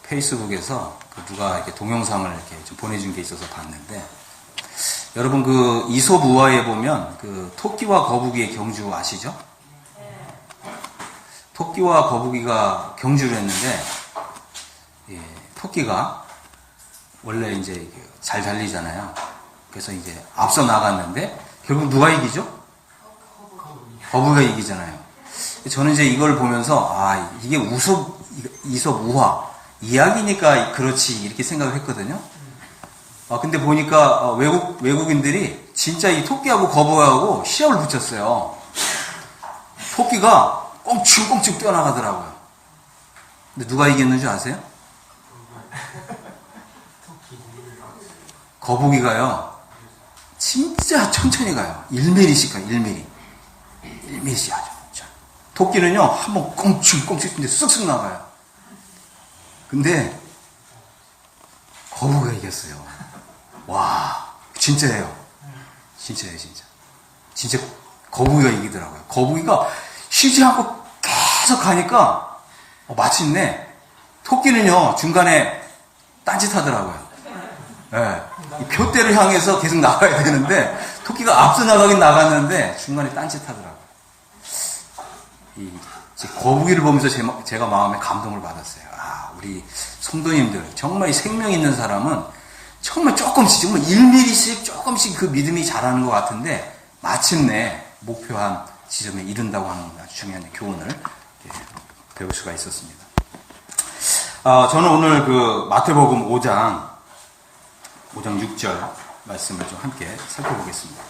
페이스북에서 누가 이렇게 동영상을 이렇게 좀 보내준 게 있어서 봤는데, 여러분 그 이솝 우화에 보면 그 토끼와 거북이의 경주 아시죠? 토끼와 거북이가 경주를 했는데, 예, 토끼가 원래 이제 잘 달리잖아요. 그래서 이제 앞서 나갔는데 결국 누가 이기죠? 거북이가 이기잖아요. 저는 이제 이걸 보면서 이게 이솝 우화 이야기니까 그렇지 이렇게 생각을 했거든요. 근데 보니까 외국인들이 진짜 이 토끼하고 거북이하고 시합을 붙였어요. 토끼가 꽁충꽁충 뛰어나가더라고요. 근데 누가 이겼는 줄 아세요? 거북이가요, 진짜 천천히 가요. 1mm씩 가요, 1mm. 1mm씩 하죠. 토끼는요, 한번 꽁충꽁충 뛰는데 쓱쓱 나가요. 근데, 거북이가 이겼어요. 와, 진짜예요. 진짜예요, 진짜. 진짜 거북이가 이기더라고요. 거북이가 쉬지 않고 계속 가니까, 마침내, 토끼는요, 중간에 딴짓하더라고요. 네. 이 표대를 향해서 계속 나가야 되는데, 토끼가 앞서 나가긴 나갔는데, 중간에 딴짓하더라고요. 거북이를 보면서 제가 마음에 감동을 받았어요. 우리 성도님들, 정말 생명 있는 사람은 정말 조금씩, 정말 1mm씩 조금씩 그 믿음이 자라는 것 같은데, 마침내 목표한 지점에 이른다고 하는 아주 중요한 교훈을 배울 수가 있었습니다. 저는 오늘 그 마태복음 5장 6절 말씀을 좀 함께 살펴보겠습니다.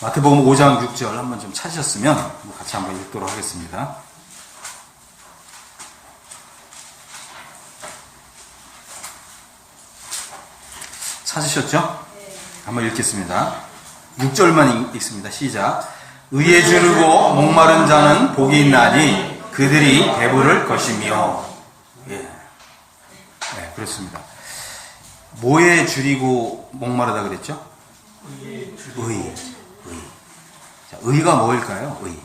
마태복음 5장 6절 한번 좀 찾으셨으면 같이 한번 읽도록 하겠습니다. 찾으셨죠? 한번 읽겠습니다. 6절만 읽습니다. 시작. 의에 주르고 목마른 자는 복이 있나니 그들이 배부를 것이며. 예. 네, 그렇습니다. 뭐에 줄이고 목마르다 그랬죠? 의. 자, 의가 뭐일까요? 의.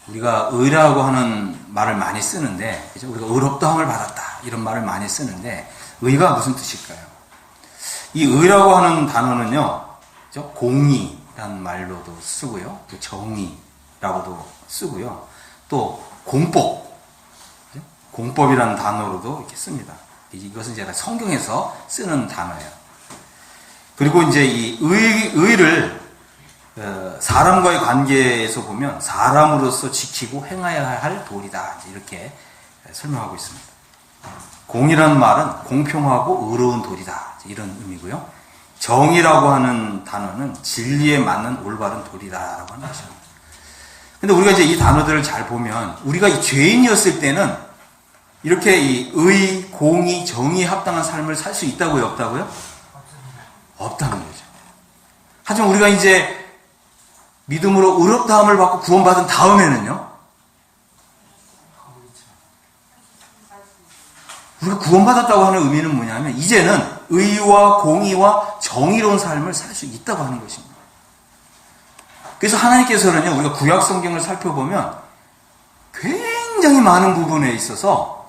우리가 의라고 하는 말을 많이 쓰는데, 그죠? 우리가 의롭다함을 받았다 이런 말을 많이 쓰는데, 의가 무슨 뜻일까요? 이 의라고 하는 단어는요, 그죠? 공의라는 말로도 쓰고요, 또 정의라고도 쓰고요, 또 공법, 그죠? 공법이라는 단어로도 이렇게 씁니다. 이것은 제가 성경에서 쓰는 단어예요. 그리고 이제 이 의를 사람과의 관계에서 보면 사람으로서 지키고 행해야 할 도리다, 이렇게 설명하고 있습니다. 공이라는 말은 공평하고 의로운 도리다, 이런 의미고요. 정의라고 하는 단어는 진리에 맞는 올바른 도리다라고 하는 것입니다. 근데 우리가 이제 이 단어들을 잘 보면, 우리가 이 죄인이었을 때는 이렇게 이 의, 공의, 정의에 합당한 삶을 살 수 있다고요, 없다고요? 없다는 거죠. 하지만 우리가 이제 믿음으로 의롭다함을 받고 구원받은 다음에는요, 우리가 구원받았다고 하는 의미는 뭐냐면, 이제는 의와 공의와 정의로운 삶을 살 수 있다고 하는 것입니다. 그래서 하나님께서는요, 우리가 구약 성경을 살펴보면 굉장히 많은 부분에 있어서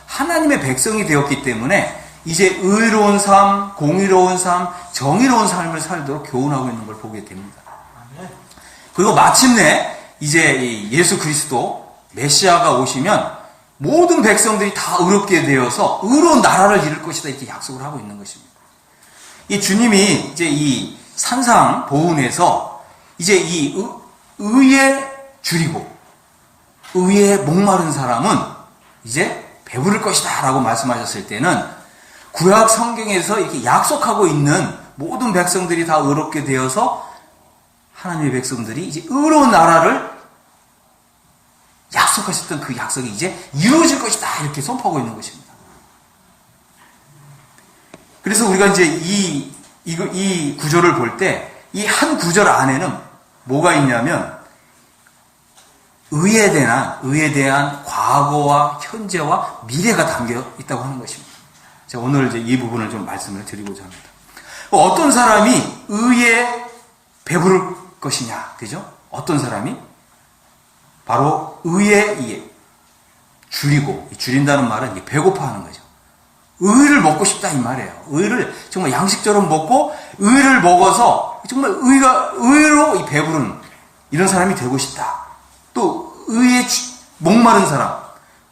하나님의 백성이 되었기 때문에 이제 의로운 삶, 공의로운 삶, 정의로운 삶을 살도록 교훈하고 있는 걸 보게 됩니다. 그리고 마침내 이제 예수 그리스도 메시아가 오시면 모든 백성들이 다 의롭게 되어서 의로운 나라를 이룰 것이다, 이렇게 약속을 하고 있는 것입니다. 이 주님이 이제 이 산상 보훈에서 이제 이 의에 줄이고 의에 목마른 사람은 이제 배부를 것이다 라고 말씀하셨을 때는, 구약 성경에서 이렇게 약속하고 있는 모든 백성들이 다 의롭게 되어서 하나님의 백성들이 이제 의로운 나라를 약속하셨던 그 약속이 이제 이루어질 것이다, 이렇게 선포하고 있는 것입니다. 그래서 우리가 이제 이 구절을 볼 때 이 한 구절 안에는 뭐가 있냐면, 의에 대한 과거와 현재와 미래가 담겨 있다고 하는 것입니다. 제가 오늘 이제 이 부분을 좀 말씀을 드리고자 합니다. 어떤 사람이 의에 배부를 것이냐, 그죠? 어떤 사람이 바로 의에 줄이고, 줄인다는 말은 이게 배고파하는 거죠. 의를 먹고 싶다 이 말이에요. 의를 정말 양식처럼 먹고 의를 먹어서 정말 의로 이 배부른 이런 사람이 되고 싶다. 또 의에 목마른 사람.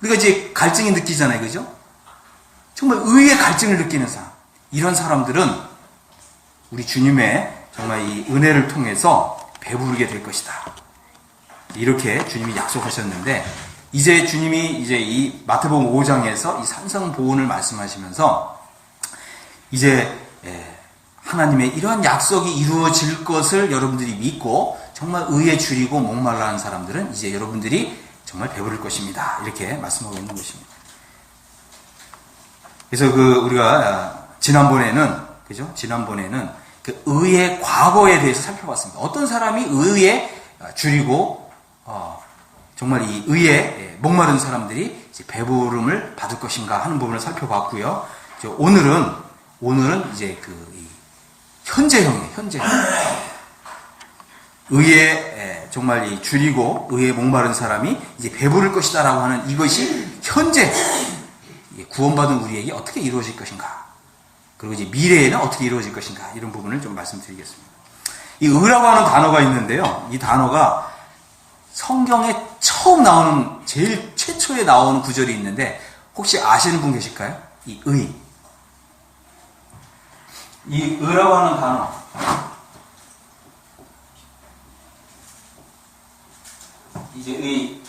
우리가 이제 갈증이 느끼잖아요. 그죠? 정말 의의 갈증을 느끼는 사람. 이런 사람들은 우리 주님의 정말 이 은혜를 통해서 배부르게 될 것이다. 이렇게 주님이 약속하셨는데, 이제 주님이 이제 이 마태복음 5장에서 이 산성보훈을 말씀하시면서 이제 하나님의 이러한 약속이 이루어질 것을 여러분들이 믿고 정말 의에 줄이고 목말라 하는 사람들은 이제 여러분들이 정말 배부를 것입니다. 이렇게 말씀하고 있는 것입니다. 그래서 우리가 지난번에는 그 의의 과거에 대해서 살펴봤습니다. 어떤 사람이 의에 줄이고 정말 이 의에 목마른 사람들이 이제 배부름을 받을 것인가 하는 부분을 살펴봤고요. 오늘은 이제 현재형. 의에 정말 이 줄이고 의에 목마른 사람이 이제 배부를 것이다라고 하는 이것이 현재 구원받은 우리에게 어떻게 이루어질 것인가. 그리고 이제 미래에는 어떻게 이루어질 것인가. 이런 부분을 좀 말씀드리겠습니다. 이 의라고 하는 단어가 있는데요. 이 단어가 성경에 처음 나오는, 제일 최초에 나오는 구절이 있는데, 혹시 아시는 분 계실까요? 이 의. 이 의라고 하는 단어. 이제 이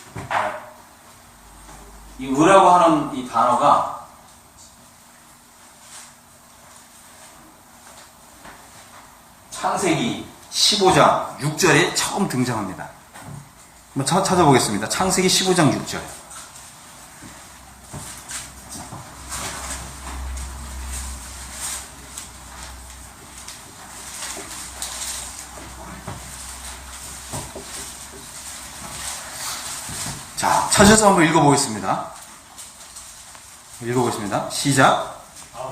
의라고 하는 이 단어가 창세기 15장 6절에 처음 등장합니다. 한번 찾아보겠습니다. 창세기 15장 6절. 자, 찾아서 한번 읽어보겠습니다. 시작.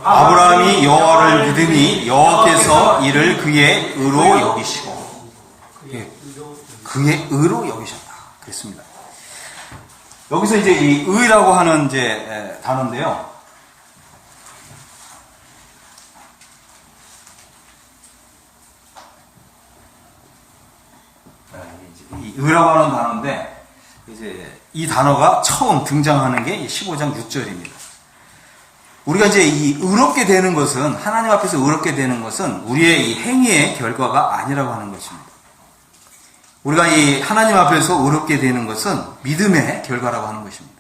아브라함이 여호와를 믿으니 여호와께서 이를 그의 의로 여기시고, 그의 의로 여기셨다. 그랬습니다. 여기서 이제 이 의라고 하는 이제 단어인데요. 이 의라고 하는 단어인데, 이제 이 단어가 처음 등장하는 게 15장 6절입니다. 우리가 이제 이 의롭게 되는 것은, 하나님 앞에서 의롭게 되는 것은 우리의 이 행위의 결과가 아니라고 하는 것입니다. 우리가 이 하나님 앞에서 의롭게 되는 것은 믿음의 결과라고 하는 것입니다.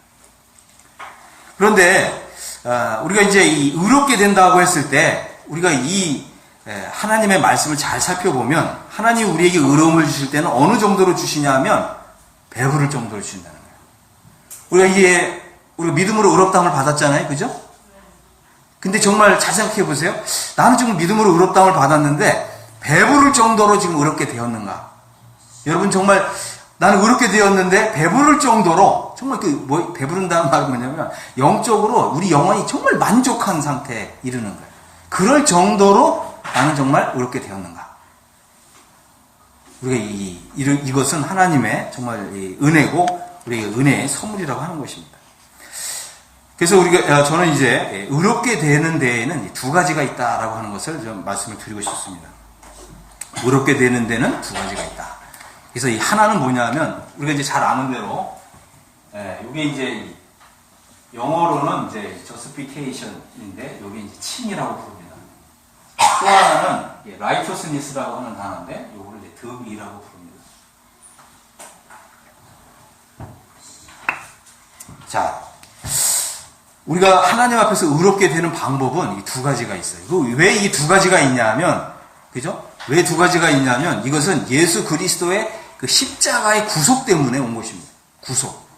그런데 우리가 이제 이 의롭게 된다고 했을 때, 우리가 이 하나님의 말씀을 잘 살펴보면, 하나님이 우리에게 의로움을 주실 때는 어느 정도로 주시냐면 배부를 정도로 주신다는 거예요. 우리가 믿음으로 의롭다함을 받았잖아요. 그죠? 근데 정말 잘 생각해 보세요. 나는 지금 믿음으로 의롭다함을 받았는데 배부를 정도로 지금 의롭게 되었는가? 여러분, 정말 나는 의롭게 되었는데 배부를 정도로, 정말 배부른다는 말은 뭐냐면 영적으로 우리 영혼이 정말 만족한 상태에 이르는 거예요. 그럴 정도로 나는 정말 의롭게 되었는가? 우리가 이것은 하나님의 정말 은혜고 우리에게 은혜의 선물이라고 하는 것입니다. 그래서 저는 이제 의롭게 되는 데에는 두 가지가 있다라고 하는 것을 좀 말씀을 드리고 싶습니다. 의롭게 되는 데는 두 가지가 있다. 그래서 이 하나는 뭐냐면, 우리가 이제 잘 아는 대로, 이게 이제 영어로는 이제 justification인데, 이게 이제 칭이라고 부릅니다. 또 하나는 righteousness라고 하는 단어인데, 이거를 이제 덕이라고 부릅니다. 자, 우리가 하나님 앞에서 의롭게 되는 방법은 이 두 가지가 있어요. 왜 이 두 가지가 있냐면, 그죠? 왜 두 가지가 있냐면, 이것은 예수 그리스도의 그 십자가의 구속 때문에 온 것입니다. 구속.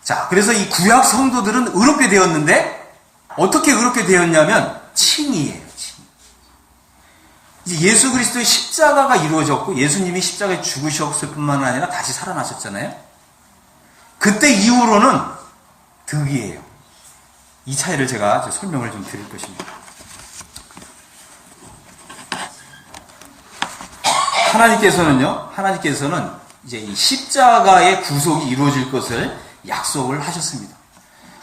자, 그래서 이 구약 성도들은 의롭게 되었는데, 어떻게 의롭게 되었냐면, 칭이에요, 칭. 이제 예수 그리스도의 십자가가 이루어졌고, 예수님이 십자가에 죽으셨을 뿐만 아니라 다시 살아나셨잖아요? 그때 이후로는 덕이에요. 이 차이를 제가 설명을 좀 드릴 것입니다. 하나님께서는 이제 이 십자가의 구속이 이루어질 것을 약속을 하셨습니다.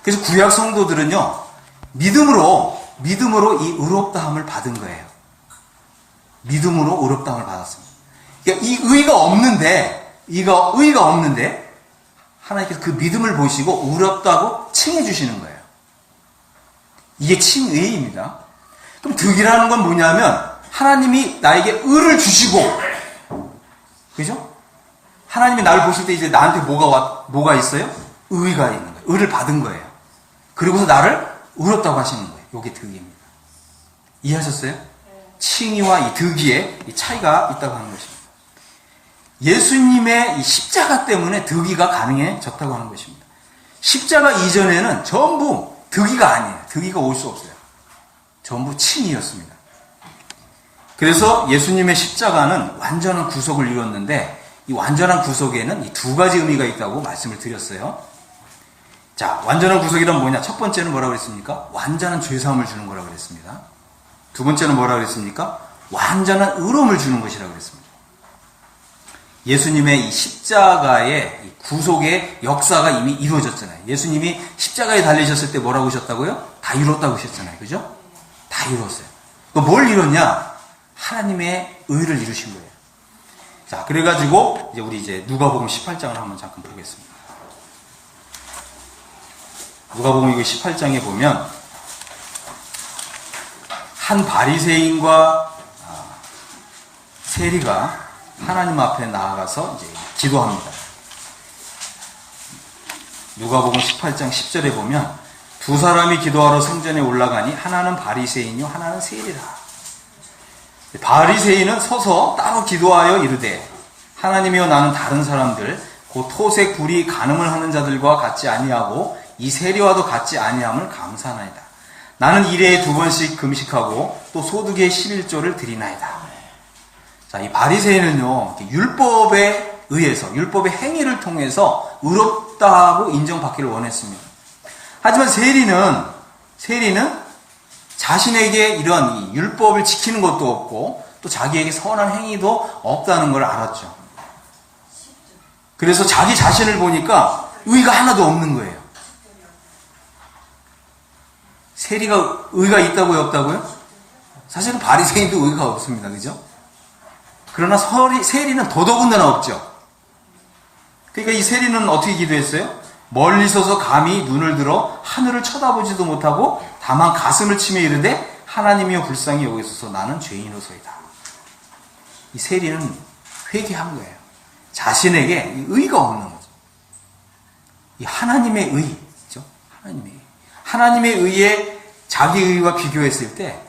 그래서 구약 성도들은요, 믿음으로 이 의롭다함을 받은 거예요. 믿음으로 의롭다함을 받았습니다. 그러니까 이 의가 없는데 하나님께서 그 믿음을 보시고 의롭다고 칭해 주시는 거예요. 이게 칭의입니다. 그럼 덕이라는 건 뭐냐면 하나님이 나에게 의를 주시고, 그죠? 하나님이 나를 보실 때 이제 나한테 뭐가 있어요? 의가 있는 거예요. 의를 받은 거예요. 그리고서 나를 의롭다고 하시는 거예요. 이게 덕입니다. 이해하셨어요? 칭의와 이 덕이의 이 차이가 있다고 하는 것입니다. 예수님의 이 십자가 때문에 덕이가 가능해졌다고 하는 것입니다. 십자가 이전에는 전부 덕이가 아니에요. 덕이가 올 수 없어요. 전부 칭의였습니다. 그래서 예수님의 십자가는 완전한 구속을 이뤘는데, 이 완전한 구속에는 이 두 가지 의미가 있다고 말씀을 드렸어요. 자, 완전한 구속이란 뭐냐? 첫 번째는 뭐라고 그랬습니까? 완전한 죄사함을 주는 거라고 그랬습니다. 두 번째는 뭐라고 그랬습니까? 완전한 의로움을 주는 것이라고 그랬습니다. 예수님의 이 십자가의 이 구속의 역사가 이미 이루어졌잖아요. 예수님이 십자가에 달리셨을 때 뭐라고 하셨다고요? 다 이뤘다고 하셨잖아요. 그죠? 다 이뤘어요. 또 뭘 이뤘냐? 하나님의 의를 이루신 거예요. 자, 그래가지고 우리 누가복음 18장을 한번 잠깐 보겠습니다. 누가복음 18장에 보면 한 바리새인과 세리가 하나님 앞에 나아가서 이제 기도합니다. 누가복음 18장 10절에 보면 두 사람이 기도하러 성전에 올라가니 하나는 바리새인이요 하나는 세리라. 바리새인은 서서 따로 기도하여 이르되 하나님이여 나는 다른 사람들 곧 토색 불이 간음을 하는 자들과 같지 아니하고 이 세리와도 같지 아니함을 감사하나이다. 나는 일회에 2번씩 금식하고 또 소득의 11조를 드리나이다. 자, 이 바리새인은요, 율법에 의해서, 율법의 행위를 통해서 의롭다고 인정받기를 원했습니다. 하지만 세리는 자신에게 이런 이 율법을 지키는 것도 없고, 또 자기에게 선한 행위도 없다는 걸 알았죠. 그래서 자기 자신을 보니까 의가 하나도 없는 거예요. 세리가 의가 있다고요, 없다고요? 사실은 바리새인도 의가 없습니다. 그죠? 그러나 세리는 더더군다나 없죠. 그러니까 이 세리는 어떻게 기도했어요? 멀리 서서 감히 눈을 들어 하늘을 쳐다보지도 못하고 다만 가슴을 치며 이르되 하나님이여 불쌍히 여기소서 나는 죄인으로소이다. 이 세리는 회개한 거예요. 자신에게 의가 없는 거죠. 이 하나님의 의죠. 하나님의 의에 자기 의와 비교했을 때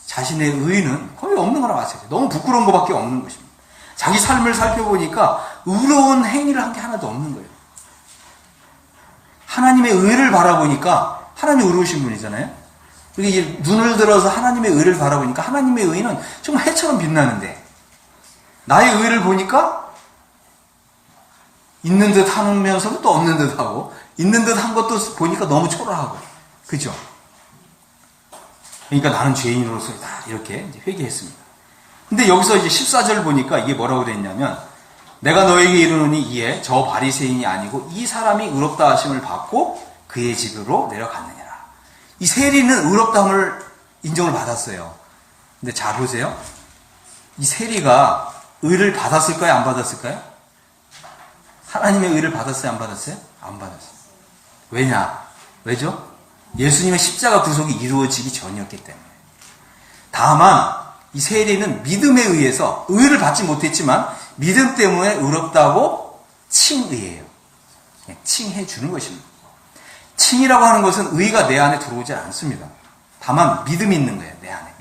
자신의 의는 거의 없는 거나 마찬가지예요. 너무 부끄러운 것밖에 없는 것입니다. 자기 삶을 살펴보니까 의로운 행위를 한 게 하나도 없는 거예요. 하나님의 의를 바라보니까 하나님이 의로우신 분이잖아요. 그리고 눈을 들어서 하나님의 의를 바라보니까 하나님의 의는 정말 해처럼 빛나는데 나의 의를 보니까 있는 듯 하면서도 또 없는 듯 하고 있는 듯 한 것도 보니까 너무 초라하고 그죠? 그러니까 나는 죄인으로서이다 이렇게 회개했습니다. 근데 여기서 이제 14절 보니까 이게 뭐라고 되어 있냐면 내가 너에게 이르노니 이에 저 바리새인이 아니고 이 사람이 의롭다 하심을 받고 그의 집으로 내려갔느니라. 이 세리는 의롭다함을 인정을 받았어요. 근데 잘 보세요. 이 세리가 의를 받았을까요? 안 받았을까요? 하나님의 의를 받았어요? 안 받았어요? 안 받았어요. 왜죠? 예수님의 십자가 구속이 이루어지기 전이었기 때문에. 다만 이 세리는 믿음에 의해서 의를 받지 못했지만 믿음 때문에 의롭다고 칭의해요. 칭해 주는 것입니다. 칭이라고 하는 것은 의가 내 안에 들어오지 않습니다. 다만 믿음이 있는 거예요. 내 안에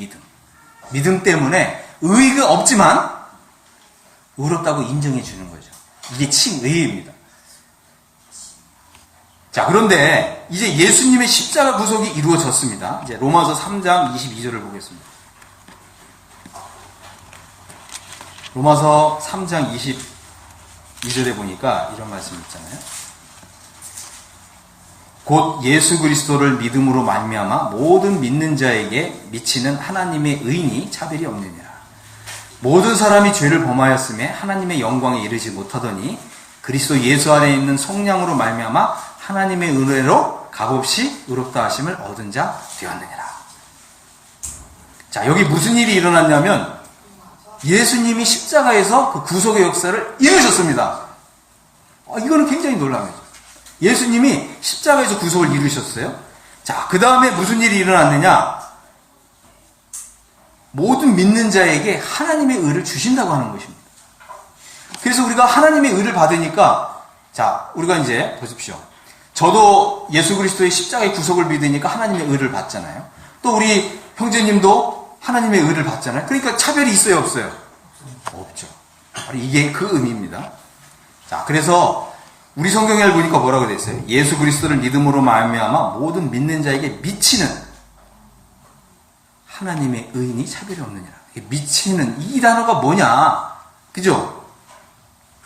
믿음 때문에 의가 없지만 의롭다고 인정해 주는 거죠. 이게 칭의입니다. 자, 그런데 이제 예수님의 십자가 구속이 이루어졌습니다. 이제 로마서 3장 22절을 보겠습니다. 로마서 3장 22절에 보니까 이런 말씀이 있잖아요. 곧 예수 그리스도를 믿음으로 말미암아 모든 믿는 자에게 미치는 하나님의 의인이 차별이 없느니라. 모든 사람이 죄를 범하였음에 하나님의 영광에 이르지 못하더니 그리스도 예수 안에 있는 성령으로 말미암아 하나님의 은혜로 값없이 의롭다 하심을 얻은 자 되었느니라. 자, 여기 무슨 일이 일어났냐면 예수님이 십자가에서 그 구속의 역사를 이루셨습니다. 이거는 굉장히 놀라운 거죠. 예수님이 십자가에서 구속을 이루셨어요. 자, 그 다음에 무슨 일이 일어났느냐? 모든 믿는 자에게 하나님의 의를 주신다고 하는 것입니다. 그래서 우리가 하나님의 의를 받으니까, 자, 우리가 이제 보십시오. 저도 예수 그리스도의 십자가의 구속을 믿으니까 하나님의 의를 받잖아요. 또 우리 형제님도 하나님의 의를 받잖아요. 그러니까 차별이 있어요, 없어요? 없죠. 바로 이게 그 의미입니다. 자, 그래서 우리 성경에 보니까 뭐라고 되어 있어요? 예수 그리스도를 믿음으로 말미암아 모든 믿는 자에게 미치는 하나님의 의인이 차별이 없느니라. 미치는 이 단어가 뭐냐? 그죠?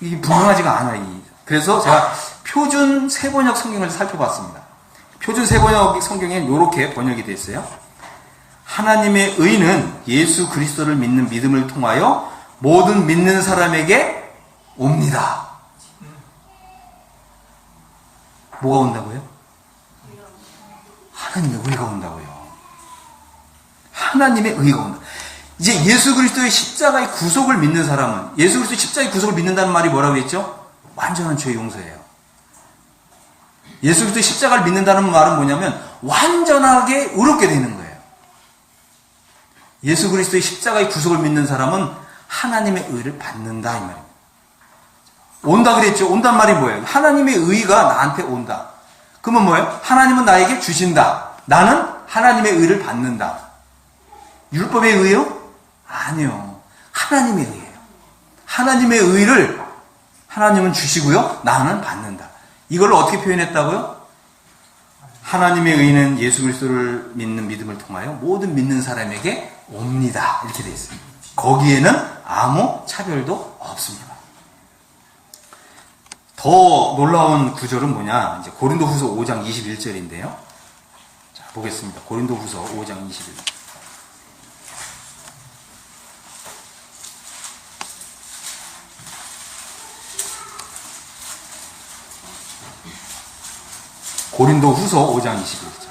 이게 분명하지가 않아요. 그래서 제가 표준 세번역 성경을 살펴봤습니다. 표준 세번역 성경에는 이렇게 번역이 되어 있어요. 하나님의 의는 예수 그리스도를 믿는 믿음을 통하여 모든 믿는 사람에게 옵니다. 뭐가 온다고요? 하나님의 의가 온다고요. 하나님의 의가 온다. 이제 예수 그리스도의 십자가의 구속을 믿는 사람은, 예수 그리스도의 십자가의 구속을 믿는다는 말이 뭐라고 했죠? 완전한 죄 용서예요. 예수 그리스도의 십자가를 믿는다는 말은 뭐냐면 완전하게 의롭게 되는 거예요. 예수 그리스도의 십자가의 구속을 믿는 사람은 하나님의 의를 받는다 이 말입니다. 온다 그랬죠? 온단 말이 뭐예요? 하나님의 의가 나한테 온다. 그러면 뭐예요? 하나님은 나에게 주신다. 나는 하나님의 의를 받는다. 율법의 의요? 아니요. 하나님의 의예요. 하나님의 의를 하나님은 주시고요. 나는 받는다. 이걸 어떻게 표현했다고요? 하나님의 의는 예수 그리스도를 믿는 믿음을 통하여 모든 믿는 사람에게 옵니다. 이렇게 되어 있습니다. 거기에는 아무 차별도 없습니다. 더 놀라운 구절은 뭐냐? 이제 고린도후서 5장 21절인데요. 자, 보겠습니다. 고린도후서 5장 21절. 고린도후서 5장 21절.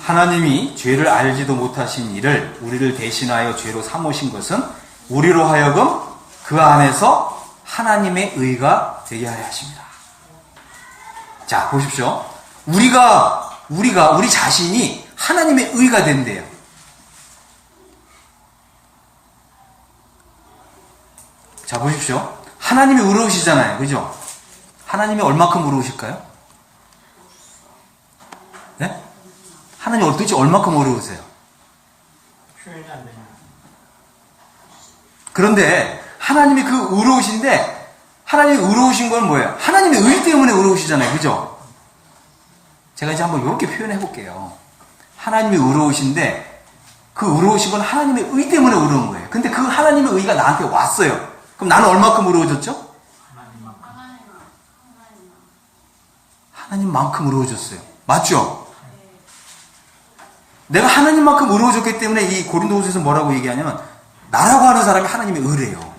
하나님이 죄를 알지도 못하신 이를 우리를 대신하여 죄로 삼으신 것은 우리로 하여금 그 안에서 하나님의 의가 되게 하려 하십니다. 자, 보십시오. 우리 자신이 하나님의 의가 된대요. 자, 보십시오. 하나님이 의로우시잖아요. 그죠? 하나님이 얼마큼 의로우실까요? 네? 하나님 도대체 얼마큼 의로우세요? 표현이 안 되냐. 그런데 하나님이 그 의로우신데, 하나님이 의로우신 건 뭐예요? 하나님의 의 때문에 의로우시잖아요. 그죠? 제가 이제 한번 이렇게 표현해 볼게요. 하나님이 의로우신데 그 의로우신 건 하나님의 의 때문에 의로운 거예요. 근데 그 하나님의 의가 나한테 왔어요. 그럼 나는 얼마큼 의로워졌죠? 하나님만큼 의로워졌어요. 맞죠? 내가 하나님만큼 의로워졌기 때문에 이 고린도후서에서 뭐라고 얘기하냐면 나라고 하는 사람이 하나님의 의래요.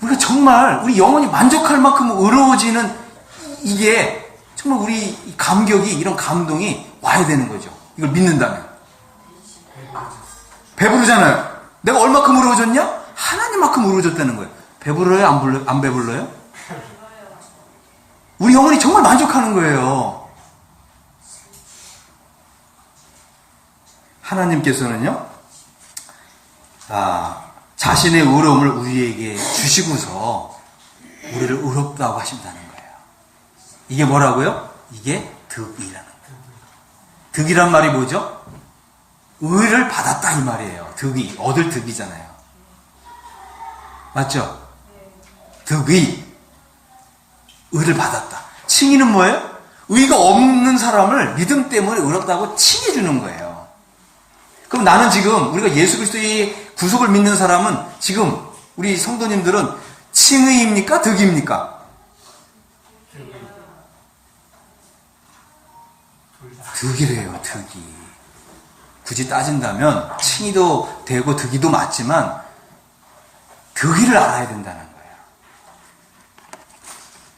우리가 정말 우리 영혼이 만족할 만큼 의로워지는 이게 정말 우리 감격이, 이런 감동이 와야 되는 거죠. 이걸 믿는다면. 배부르잖아요. 내가 얼마큼 의로워졌냐? 하나님만큼 의로워졌다는 거예요. 배부르요? 안 배불러요? 우리 영혼이 정말 만족하는 거예요. 하나님께서는요, 자신의 의로움을 우리에게 주시고서 우리를 의롭다고 하신다는 거예요. 이게 뭐라고요? 이게 득이라는 거예요. 득이란 말이 뭐죠? 의를 받았다 이 말이에요. 득이, 얻을 득이잖아요. 맞죠? 득의, 의를 받았다. 칭의는 뭐예요? 의가 없는 사람을 믿음 때문에 의롭다고 칭해주는 거예요. 그럼 나는 지금 우리가 예수 그리스도의 구속을 믿는 사람은 지금 우리 성도님들은 칭의입니까? 득입니까? 득이래요. 득이. 굳이 따진다면 칭의도 되고 득이도 맞지만 득의를 알아야 된다는 거예요.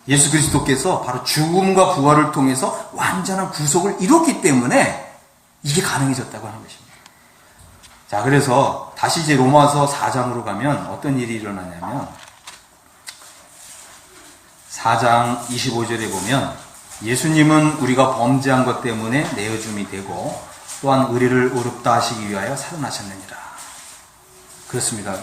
예수 그리스도께서 바로 죽음과 부활을 통해서 완전한 구속을 이뤘기 때문에 이게 가능해졌다고 하는 것입니다. 자, 그래서 다시 이제 로마서 4장으로 가면 어떤 일이 일어나냐면 4장 25절에 보면 예수님은 우리가 범죄한 것 때문에 내어줌이 되고 또한 의리를 의롭다 하시기 위하여 살아나셨느니라. 그렇습니다.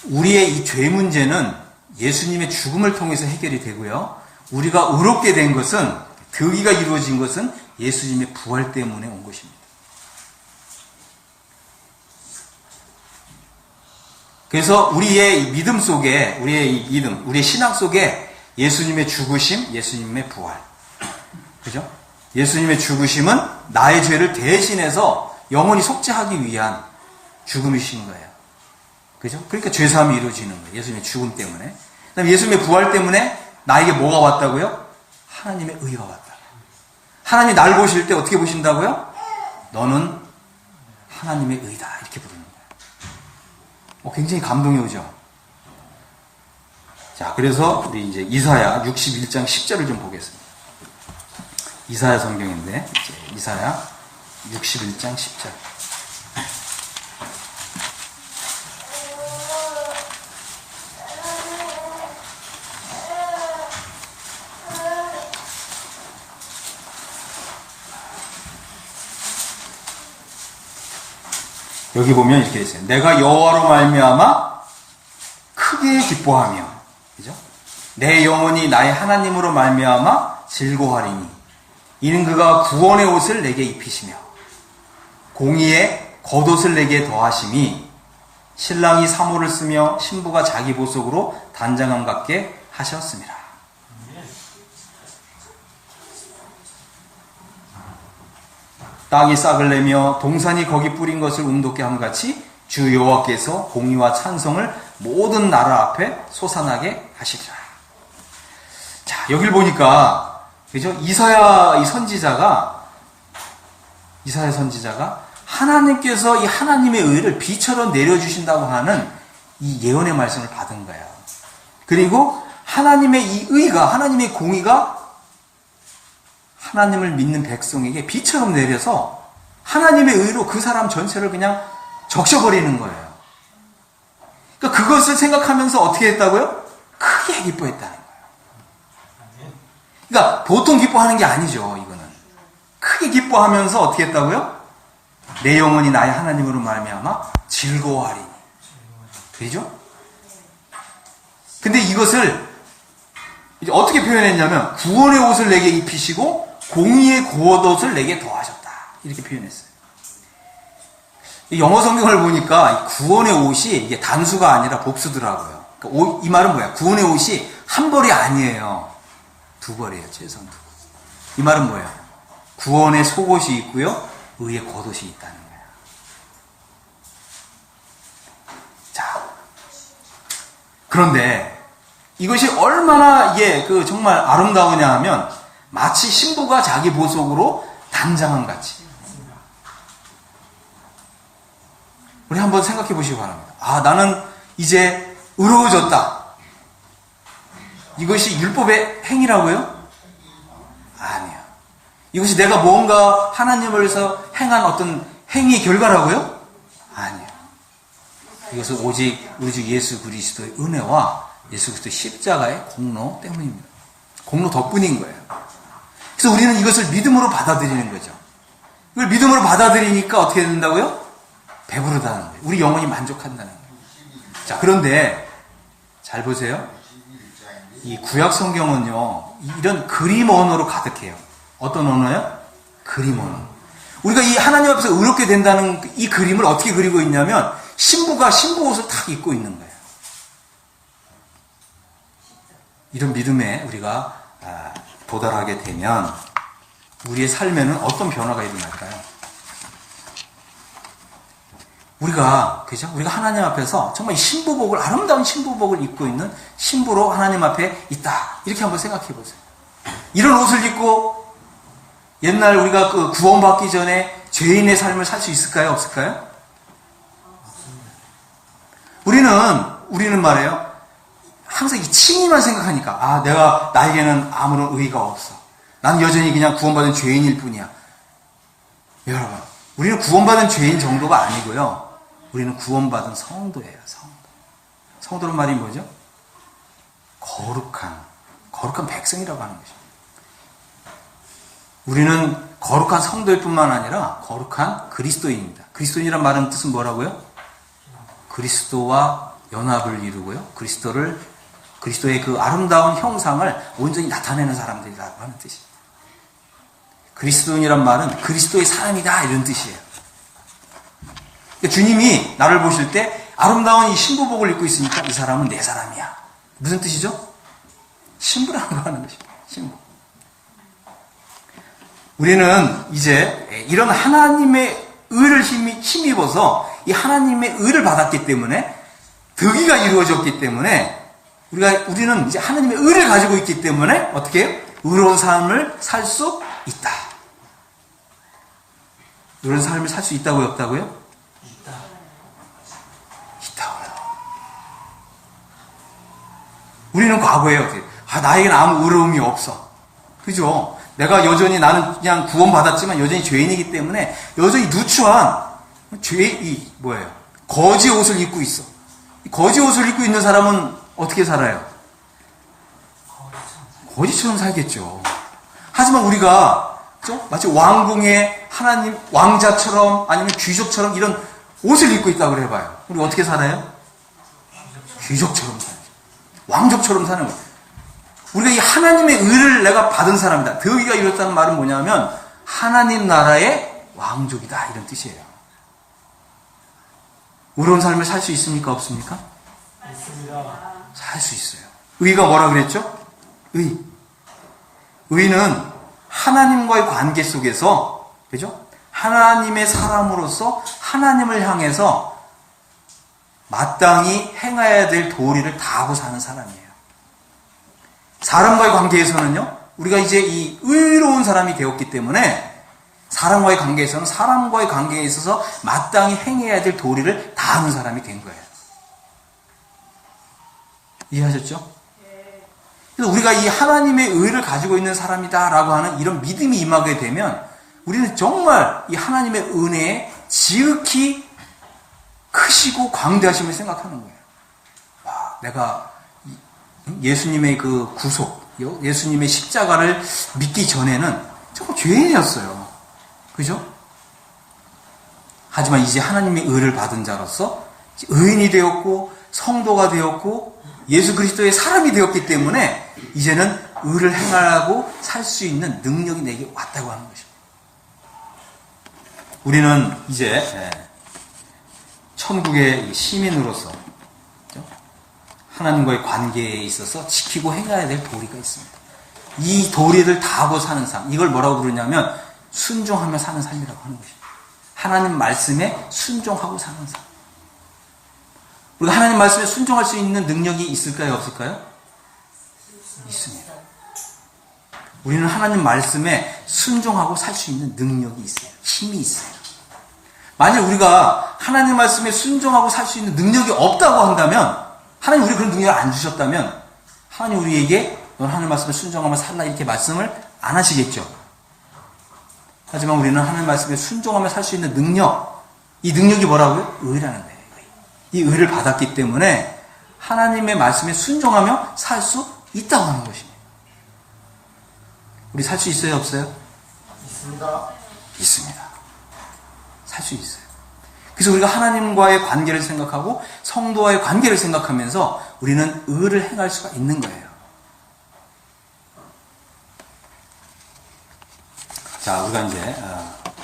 우리의 이 죄 문제는 예수님의 죽음을 통해서 해결이 되고요. 우리가 의롭게 된 것은, 득의가 이루어진 것은 예수님의 부활 때문에 온 것입니다. 그래서 우리의 믿음 속에, 우리의 신앙 속에 예수님의 죽으심, 예수님의 부활. 그죠? 예수님의 죽으심은 나의 죄를 대신해서 영원히 속죄하기 위한 죽음이신 거예요. 그죠? 그러니까 죄사함이 이루어지는 거예요. 예수님의 죽음 때문에. 그다음에 예수님의 부활 때문에 나에게 뭐가 왔다고요? 하나님의 의가 왔다. 하나님이 날 보실 때 어떻게 보신다고요? 너는 하나님의 의다. 이렇게 부르는 거예요. 굉장히 감동이 오죠. 자, 그래서 우리 이제 이사야 61장 10절을 좀 보겠습니다. 이사야 성경인데, 이사야 61장 10절. 여기 보면 이렇게 있어요. 내가 여호와로 말미암아 크게 기뻐하며, 그죠? 내 영혼이 나의 하나님으로 말미암아 즐거워하리니 이는 그가 구원의 옷을 내게 입히시며 공의의 겉옷을 내게 더하심이 신랑이 사모를 쓰며 신부가 자기 보석으로 단장함 같게 하셨습니다. 땅이 싹을 내며 동산이 거기 뿌린 것을 운돋게 함같이 주 여호와께서 공의와 찬송을 모든 나라 앞에 솟아나게 하시리라. 자, 여길 보니까, 그죠? 이사야 선지자가 하나님께서 이 하나님의 의를 비처럼 내려주신다고 하는 이 예언의 말씀을 받은 거예요. 그리고 하나님의 이 의가, 하나님의 공의가 하나님을 믿는 백성에게 비처럼 내려서 하나님의 의로 그 사람 전체를 그냥 적셔버리는 거예요. 그러니까 그것을 생각하면서 어떻게 했다고요? 크게 기뻐했다는 거예요. 그러니까 보통 기뻐하는 게 아니죠, 이거는. 크게 기뻐하면서 어떻게 했다고요? 내 영혼이 나의 하나님으로 말미암아 즐거워하리니. 그죠? 근데 이것을 이제 어떻게 표현했냐면 구원의 옷을 내게 입히시고 공의의 겉옷을 내게 더하셨다. 이렇게 표현했어요. 영어 성경을 보니까 구원의 옷이 이게 단수가 아니라 복수더라고요. 그러니까 이 말은 뭐야? 구원의 옷이 한 벌이 아니에요. 두 벌이에요. 최소한 두 벌. 이 말은 뭐예요? 구원의 속옷이 있고요. 의의 겉옷이 있다는 거예요. 자, 그런데 이것이 얼마나 정말 아름다우냐 하면 마치 신부가 자기 보석으로 단장함 같이. 우리 한번 생각해 보시기 바랍니다. 나는 이제 의로워졌다. 이것이 율법의 행위라고요? 아니요. 이것이 내가 뭔가 하나님을 위해서 행한 어떤 행위 결과라고요? 아니요. 이것은 오직 예수 그리스도의 은혜와 예수 그리스도의 십자가의 공로 때문입니다. 공로 덕분인 거예요. 그래서 우리는 이것을 믿음으로 받아들이는 거죠. 이걸 믿음으로 받아들이니까 어떻게 된다고요? 배부르다는 거예요. 우리 영혼이 만족한다는 거예요. 자, 그런데 잘 보세요. 이 구약 성경은요, 이런 그림 언어로 가득해요. 어떤 언어요? 그림 언어. 우리가 이 하나님 앞에서 의롭게 된다는 이 그림을 어떻게 그리고 있냐면 신부가 신부 옷을 탁 입고 있는 거예요. 이런 믿음에 우리가 도달하게 되면 우리의 삶에는 어떤 변화가 일어날까요? 우리가 하나님 앞에서 정말 신부복을, 아름다운 신부복을 입고 있는 신부로 하나님 앞에 있다. 이렇게 한번 생각해 보세요. 이런 옷을 입고 옛날 우리가 구원받기 전에 죄인의 삶을 살 수 있을까요? 없을까요? 우리는 말이에요. 항상 이 칭의만 생각하니까 나에게는 아무런 의의가 없어. 나는 여전히 그냥 구원받은 죄인일 뿐이야. 여러분, 우리는 구원받은 죄인 정도가 아니고요. 우리는 구원받은 성도예요. 성도는 말이 뭐죠? 거룩한 백성이라고 하는 것입니다. 우리는 거룩한 성도일 뿐만 아니라 거룩한 그리스도인입니다. 그리스도인이란 말은 뜻은 뭐라고요? 그리스도와 연합을 이루고요. 그리스도의 그 아름다운 형상을 온전히 나타내는 사람들이라고 하는 뜻입니다. 그리스도인이란 말은 그리스도의 사람이다 이런 뜻이에요. 그러니까 주님이 나를 보실 때 아름다운 이 신부복을 입고 있으니까 이 사람은 내 사람이야. 무슨 뜻이죠? 신부라고 하는 것입니다. 신부. 우리는 이제 이런 하나님의 의를 힘입어서 이 하나님의 의를 받았기 때문에 덕의가 이루어졌기 때문에 우리는 이제 하나님의 의를 가지고 있기 때문에 어떻게 해요? 의로운 삶을 살 수 있다. 의로운 삶을 살 수 있다고요? 없다고요? 있다고요. 우리는 과거에 어떻게 나에게는 아무 의로움이 없어. 그죠? 나는 그냥 구원받았지만 여전히 죄인이기 때문에 여전히 누추한 거지 옷을 입고 있어. 거지 옷을 입고 있는 사람은 어떻게 살아요? 거지처럼 살겠죠. 하지만 우리가 마치 왕궁의 하나님 왕자처럼 아니면 귀족처럼 이런 옷을 입고 있다고 해봐요. 우리 어떻게 살아요? 귀족처럼 살죠. 왕족처럼 사는 거예요. 우리가 이 하나님의 의를 내가 받은 사람이다. 덕의가 이뤘다는 말은 뭐냐면 하나님 나라의 왕족이다 이런 뜻이에요. 의로운 삶을 살 수 있습니까? 없습니까? 있습니다. 살 수 있어요. 의가 뭐라 그랬죠? 의는 하나님과의 관계 속에서, 그죠? 하나님의 사람으로서 하나님을 향해서 마땅히 행해야 될 도리를 다하고 사는 사람이에요. 사람과의 관계에서는요, 우리가 이제 이 의로운 사람이 되었기 때문에 사람과의 관계에서는 사람과의 관계에 있어서 마땅히 행해야 될 도리를 다하는 사람이 된 거예요. 이해하셨죠? 그래서 우리가 이 하나님의 의를 가지고 있는 사람이다라고 하는 이런 믿음이 임하게 되면 우리는 정말 이 하나님의 은혜에 지극히 크시고 광대하심을 생각하는 거예요. 내가 예수님의 그 구속, 예수님의 십자가를 믿기 전에는 정말 죄인이었어요. 그죠? 하지만 이제 하나님의 의를 받은 자로서 의인이 되었고 성도가 되었고 예수 그리스도의 사람이 되었기 때문에 이제는 의를 행하고 살 수 있는 능력이 내게 왔다고 하는 것입니다. 우리는 이제 천국의 시민으로서 하나님과의 관계에 있어서 지키고 행해야 될 도리가 있습니다. 이 도리를 다하고 사는 삶, 이걸 뭐라고 부르냐면 순종하며 사는 삶이라고 하는 것입니다. 하나님 말씀에 순종하고 사는 삶. 우리가 하나님 말씀에 순종할 수 있는 능력이 있을까요? 없을까요? 있습니다. 우리는 하나님 말씀에 순종하고 살 수 있는 능력이 있어요. 힘이 있어요. 만약 우리가 하나님 말씀에 순종하고 살 수 있는 능력이 없다고 한다면, 하나님 우리 그런 능력을 안 주셨다면 하나님 우리에게 넌 하나님 말씀에 순종하며 살라 이렇게 말씀을 안 하시겠죠. 하지만 우리는 하나님 말씀에 순종하며 살 수 있는 능력, 이 능력이 뭐라고요? 의라는 거예요. 이 의를 받았기 때문에 하나님의 말씀에 순종하며 살 수 있다고 하는 것입니다. 우리 살 수 있어요? 없어요? 있습니다. 있습니다. 살 수 있어요. 그래서 우리가 하나님과의 관계를 생각하고 성도와의 관계를 생각하면서 우리는 의를 행할 수가 있는 거예요. 자, 우리가 이제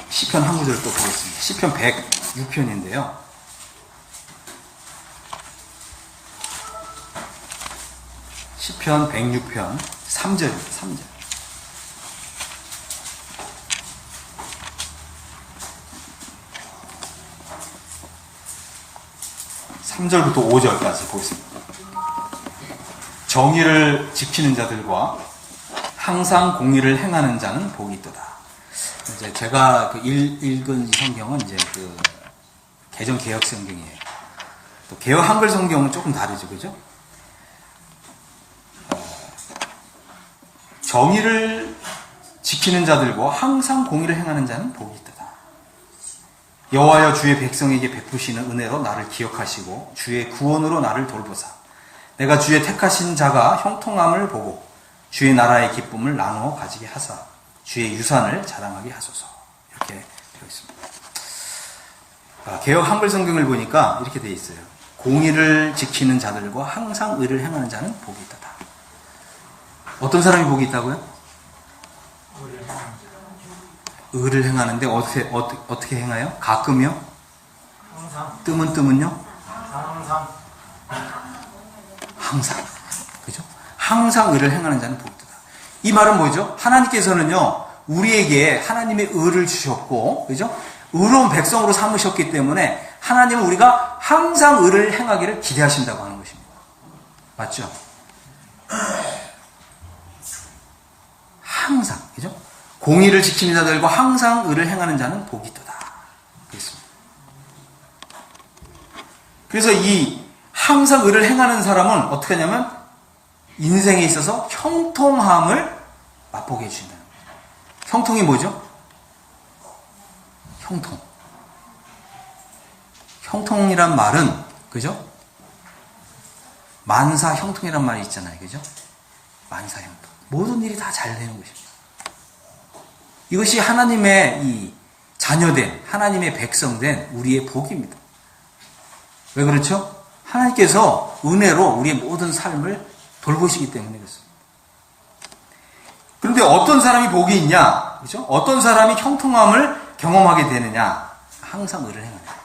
시편 한 구절을 또 보겠습니다. 시편 106편인데요. 시편 106편 3절입니다. 3절. (3절부터) (5절까지) 보겠습니다. 정의를 지키는 자들과 항상 공의를 행하는 자는 복이 있도다. 이제 제가 읽은 이 성경은 이제 개정 개혁 성경이에요. 또 개혁 한글 성경은 조금 다르죠, 그죠? 정의를 지키는 자들과 항상 공의를 행하는 자는 복이 있다. 여호와여 주의 백성에게 베푸시는 은혜로 나를 기억하시고 주의 구원으로 나를 돌보사 내가 주의 택하신 자가 형통함을 보고 주의 나라의 기쁨을 나누어 가지게 하사 주의 유산을 자랑하게 하소서. 이렇게 되어 있습니다. 개역 한글 성경을 보니까 이렇게 되어 있어요. 공의를 지키는 자들과 항상 의를 행하는 자는 복이 있다. 어떤 사람이 복이 있다고요? 의를 행하는데 어떻게 행해요? 가끔요? 항상. 뜸은요? 항상. 항상. 그죠? 항상 의를 행하는 자는 복이 있다. 이 말은 뭐죠? 하나님께서는요, 우리에게 하나님의 의를 주셨고, 그죠? 의로운 백성으로 삼으셨기 때문에 하나님은 우리가 항상 의를 행하기를 기대하신다고 하는 것입니다. 맞죠? 항상, 그죠? 공의를 지키는 자들과 항상 의를 행하는 자는 복이 있도다. 그렇습니다. 그래서 이 항상 의를 행하는 사람은 어떻게 하냐면 인생에 있어서 형통함을 맛보게 해주신다는 거예요. 형통이 뭐죠? 형통. 형통이란 말은, 그죠? 만사 형통이란 말이 있잖아요. 그죠? 만사 형통. 모든 일이 다 잘 되는 것입니다. 이것이 하나님의 이 자녀된, 하나님의 백성된 우리의 복입니다. 왜 그렇죠? 하나님께서 은혜로 우리의 모든 삶을 돌보시기 때문에 그렇습니다. 그런데 어떤 사람이 복이 있냐? 그죠? 어떤 사람이 형통함을 경험하게 되느냐? 항상 의를 행하는 거예요.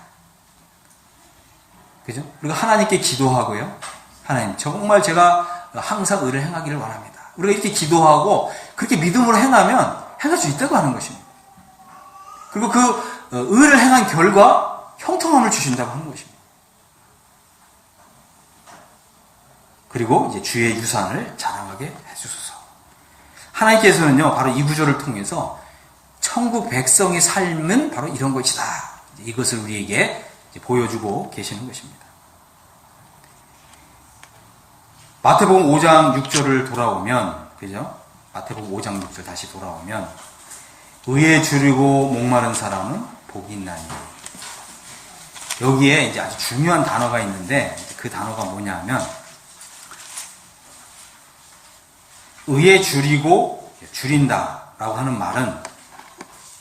그죠? 우리가 하나님께 기도하고요. 하나님, 정말 제가 항상 의를 행하기를 원합니다. 우리가 이렇게 기도하고 그렇게 믿음으로 행하면 행할 수 있다고 하는 것입니다. 그리고 그 의를 행한 결과 형통함을 주신다고 하는 것입니다. 그리고 이제 주의 유산을 자랑하게 해주소서. 하나님께서는요, 바로 이 구절을 통해서 천국 백성의 삶은 바로 이런 것이다. 이것을 우리에게 보여주고 계시는 것입니다. 마태복음 5장 6절을 돌아오면, 그죠? 마태복음 5장 6절 다시 돌아오면, 의에 주리고 목마른 사람은 복이 있나니. 여기에 이제 아주 중요한 단어가 있는데, 그 단어가 뭐냐 하면, 의에 줄이고 줄인다 라고 하는 말은,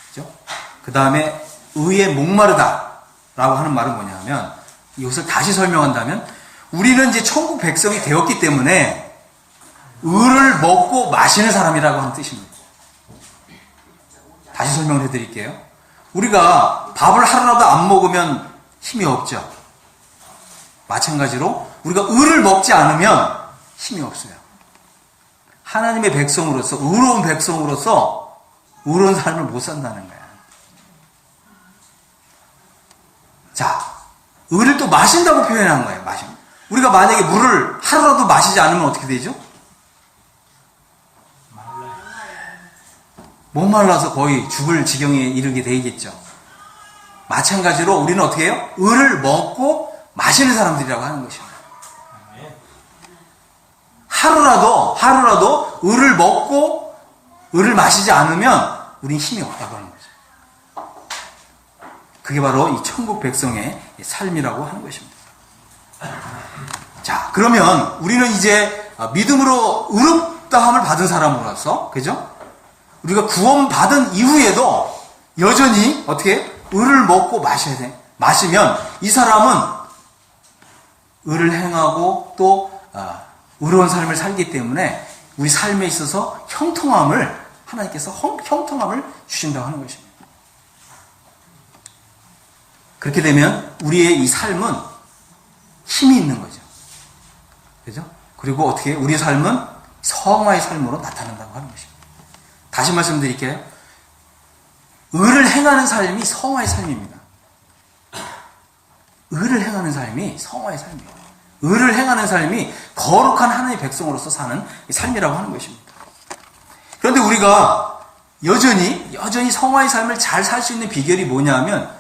그죠? 그 다음에 의에 목마르다 라고 하는 말은 뭐냐 하면, 이것을 다시 설명한다면, 우리는 이제 천국 백성이 되었기 때문에 의를 먹고 마시는 사람이라고 하는 뜻입니다. 다시 설명을 해드릴게요. 우리가 밥을 하루라도 안 먹으면 힘이 없죠. 마찬가지로 우리가 의를 먹지 않으면 힘이 없어요. 하나님의 백성으로서, 의로운 백성으로서 의로운 삶을 못 산다는 거야. 자, 의를 또 마신다고 표현한 거예요. 마십니다. 우리가 만약에 물을 하루라도 마시지 않으면 어떻게 되죠? 목말라서 거의 죽을 지경에 이르게 되겠죠. 마찬가지로 우리는 어떻게 해요? 의를 먹고 마시는 사람들이라고 하는 것입니다. 하루라도 의를 먹고 의를 마시지 않으면 우리는 힘이 없다고 하는 거죠. 그게 바로 이 천국 백성의 삶이라고 하는 것입니다. 자, 그러면 우리는 이제 믿음으로 의롭다함을 받은 사람으로서, 그죠? 우리가 구원받은 이후에도 여전히 어떻게 의를 먹고 마셔야 돼. 마시면 이 사람은 의를 행하고 또 의로운 삶을 살기 때문에 우리 삶에 있어서 형통함을, 하나님께서 형통함을 주신다고 하는 것입니다. 그렇게 되면 우리의 이 삶은 힘이 있는 거죠. 그죠? 그리고 어떻게 우리의 삶은 성화의 삶으로 나타난다고 하는 것입니다. 다시 말씀드릴게요. 의를 행하는 삶이 성화의 삶입니다. 의를 행하는 삶이 성화의 삶이에요. 의를 행하는 삶이 거룩한 하나님의 백성으로서 사는 삶이라고 하는 것입니다. 그런데 우리가 여전히 성화의 삶을 잘 살 수 있는 비결이 뭐냐면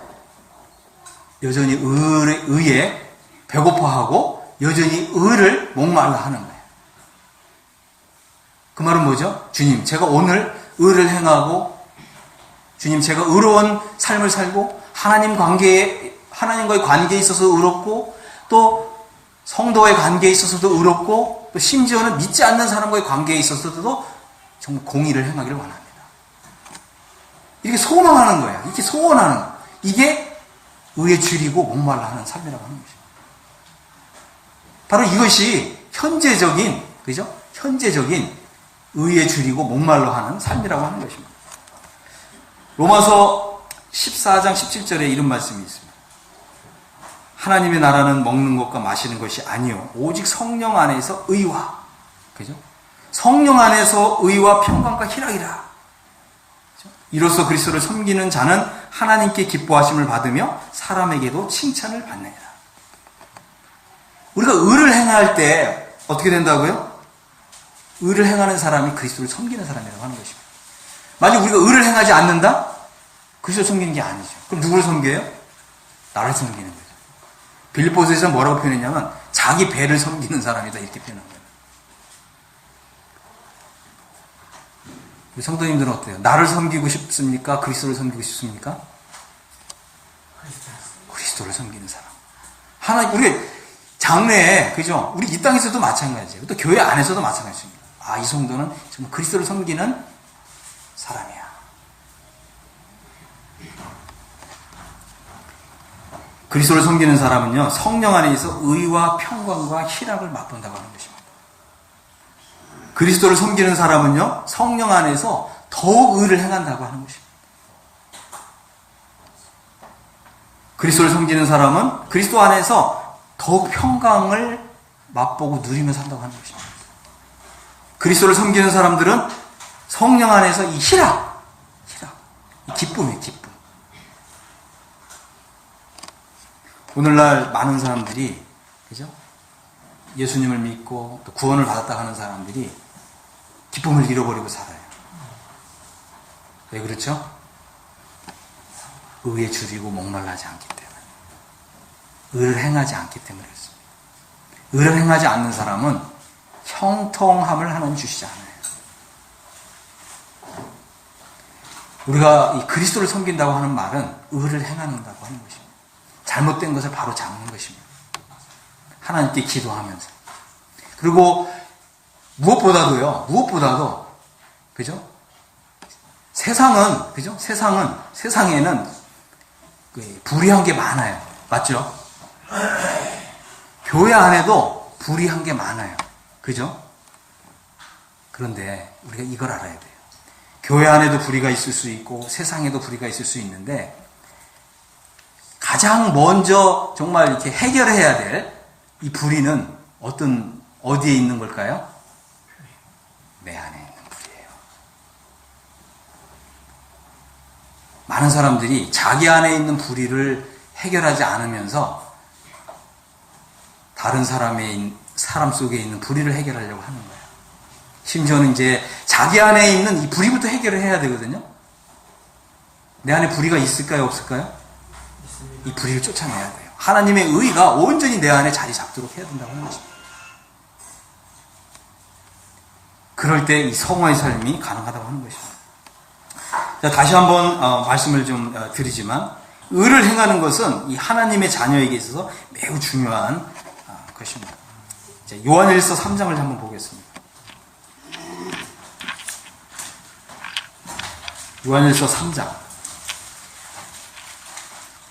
여전히 의에 배고파하고 여전히 의를 목말라 하는 거예요. 그 말은 뭐죠? 주님, 제가 오늘 의를 행하고, 주님, 제가 의로운 삶을 살고, 하나님과의 관계에 있어서 의롭고, 또 성도와의 관계에 있어서도 의롭고, 또 심지어는 믿지 않는 사람과의 관계에 있어서도 정말 공의를 행하기를 원합니다. 이렇게 소망하는 거예요. 이렇게 소원하는 거예요. 이게 의에 줄이고 목말라 하는 삶이라고 하는 것입니다. 바로 이것이 현재적인, 그죠? 현재적인 의에 줄이고 목말라 하는 삶이라고 하는 것입니다. 로마서 14장 17절에 이런 말씀이 있습니다. 하나님의 나라는 먹는 것과 마시는 것이 아니요 오직 성령 안에서 의와, 그죠? 성령 안에서 의와 평강과 희락이라. 그죠? 이로써 그리스도를 섬기는 자는 하나님께 기뻐하심을 받으며 사람에게도 칭찬을 받느니라. 우리가 의를 행할 때 어떻게 된다고요? 의를 행하는 사람이 그리스도를 섬기는 사람이라고 하는 것입니다. 만약 우리가 의를 행하지 않는다? 그리스도를 섬기는 게 아니죠. 그럼 누구를 섬겨요? 나를 섬기는 거죠. 빌립보서에서 뭐라고 표현했냐면 자기 배를 섬기는 사람이다 이렇게 표현한 거예요. 우리 성도님들은 어때요? 나를 섬기고 싶습니까? 그리스도를 섬기고 싶습니까? 그리스도를 섬기는 사람. 우리 장래에, 그죠? 우리 이 땅에서도 마찬가지예요. 또 교회 안에서도 마찬가지입니다. 아, 이 성도는 정말 그리스도를 섬기는 사람이야. 그리스도를 섬기는 사람은요, 성령 안에서 의와 평강과 희락을 맛본다고 하는 것입니다. 그리스도를 섬기는 사람은요, 성령 안에서 더욱 의를 행한다고 하는 것입니다. 그리스도를 섬기는 사람은 그리스도 안에서 더욱 평강을 맛보고 누리며 산다고 하는 것입니다. 그리스도를 섬기는 사람들은 성령 안에서 이 희락, 이 기쁨이에요, 기쁨. 오늘날 많은 사람들이, 그죠? 예수님을 믿고 또 구원을 받았다 하는 사람들이 기쁨을 잃어버리고 살아요. 왜 그렇죠? 의에 줄이고 목말라하지 않기 때문에. 의를 행하지 않기 때문에 그렇습니다. 의를 행하지 않는 사람은 형통함을 하나님 주시지 않아요. 우리가 이 그리스도를 섬긴다고 하는 말은 의를 행한다고 하는 것입니다. 잘못된 것을 바로 잡는 것입니다. 하나님께 기도하면서. 그리고 무엇보다도, 그죠? 세상에는 불의한 게 많아요. 맞죠? 교회 안에도 불의한 게 많아요. 그죠? 그런데 우리가 이걸 알아야 돼요. 교회 안에도 불의가 있을 수 있고 세상에도 불의가 있을 수 있는데 가장 먼저 정말 이렇게 해결해야 될 이 불의는 어디에 있는 걸까요? 내 안에 있는 불이에요. 많은 사람들이 자기 안에 있는 불의를 해결하지 않으면서 다른 사람 속에 있는 불의를 해결하려고 하는 거예요. 심지어는 이제 자기 안에 있는 이 불의부터 해결을 해야 되거든요. 내 안에 불의가 있을까요? 없을까요? 이 불의를 쫓아내야 돼요. 하나님의 의가 온전히 내 안에 자리 잡도록 해야 된다고 하는 것입니다. 그럴 때 이 성화의 삶이 가능하다고 하는 것입니다. 자, 다시 한번 말씀을 좀 드리지만 의를 행하는 것은 이 하나님의 자녀에게 있어서 매우 중요한 것입니다. 자, 요한일서 3장을 한번 보겠습니다. 요한일서 3장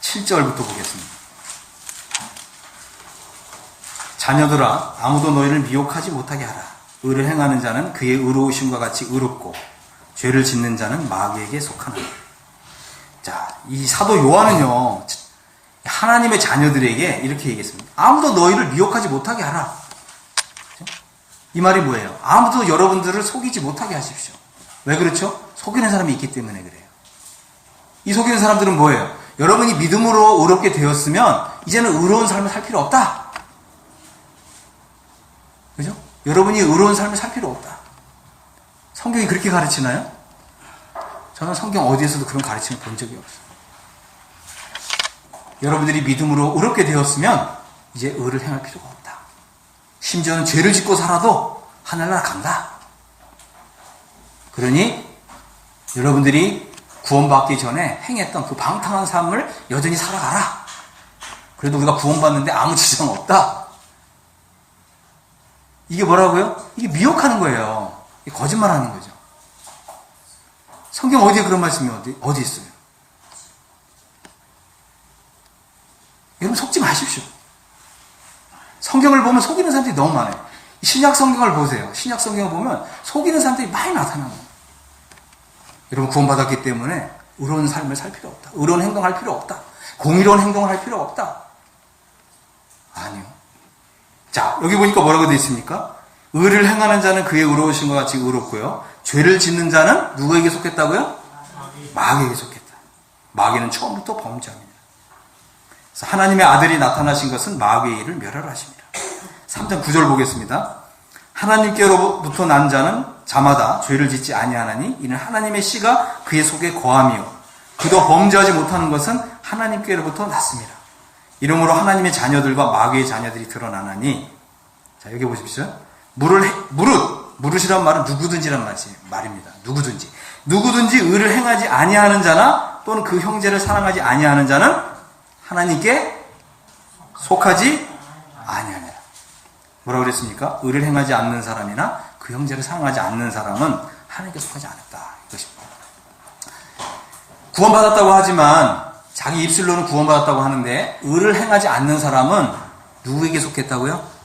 7절부터 보겠습니다. 자녀들아, 아무도 너희를 미혹하지 못하게 하라. 의를 행하는 자는 그의 의로우심과 같이 의롭고 죄를 짓는 자는 마귀에게 속하느니라. 자, 이 사도 요한은요, 하나님의 자녀들에게 이렇게 얘기했습니다. 아무도 너희를 미혹하지 못하게 하라. 이 말이 뭐예요? 아무도 여러분들을 속이지 못하게 하십시오. 왜 그렇죠? 속이는 사람이 있기 때문에 그래요. 이 속이는 사람들은 뭐예요? 여러분이 믿음으로 의롭게 되었으면 이제는 의로운 삶을 살 필요 없다. 그죠? 여러분이 의로운 삶을 살 필요 없다. 성경이 그렇게 가르치나요? 저는 성경 어디에서도 그런 가르침을 본 적이 없어요. 여러분들이 믿음으로 의롭게 되었으면 이제 의를 행할 필요가 없다. 심지어는 죄를 짓고 살아도 하늘나라 간다. 그러니 여러분들이 구원받기 전에 행했던 그 방탕한 삶을 여전히 살아가라. 그래도 우리가 구원받는데 아무 지장 없다. 이게 뭐라고요? 이게 미혹하는 거예요. 이게 거짓말하는 거죠. 성경 어디에 그런 말씀이 어디 있어요? 여러분 속지 마십시오. 성경을 보면 속이는 사람들이 너무 많아요. 신약 성경을 보세요. 신약 성경을 보면 속이는 사람들이 많이 나타나요. 여러분 구원받았기 때문에 의로운 삶을 살 필요 없다. 의로운 행동할 필요 없다. 공의로운 행동을 할 필요 없다. 아니요. 자, 여기 보니까 뭐라고 되어 있습니까? 의를 행하는 자는 그의 의로우신 것 같이 의롭고요. 죄를 짓는 자는 누구에게 속했다고요? 마귀에게 속했다. 마귀는 처음부터 범죄합니다. 그래서 하나님의 아들이 나타나신 것은 마귀의 일을 멸하십니다. 3장 9절 보겠습니다. 하나님께로부터 난 자는 자마다 죄를 짓지 아니하나니 이는 하나님의 씨가 그의 속에 거함이요 그도 범죄하지 못하는 것은 하나님께로부터 났습니다. 이러므로 하나님의 자녀들과 마귀의 자녀들이 드러나나니. 자, 여기 보십시오. 무릇이란 말은 누구든지란 말입니다. 누구든지 의를 행하지 아니하는 자나 또는 그 형제를 사랑하지 아니하는 자는 하나님께 속하지 아니하니라. 뭐라고 그랬습니까? 의를 행하지 않는 사람이나 그 형제를 사랑하지 않는 사람은 하나님께 속하지 않았다. 이것입니다. 구원받았다고 하지만 자기 입술로는 구원받았다고 하는데 의를 행하지 않는 사람은 누구에게 속했다고요?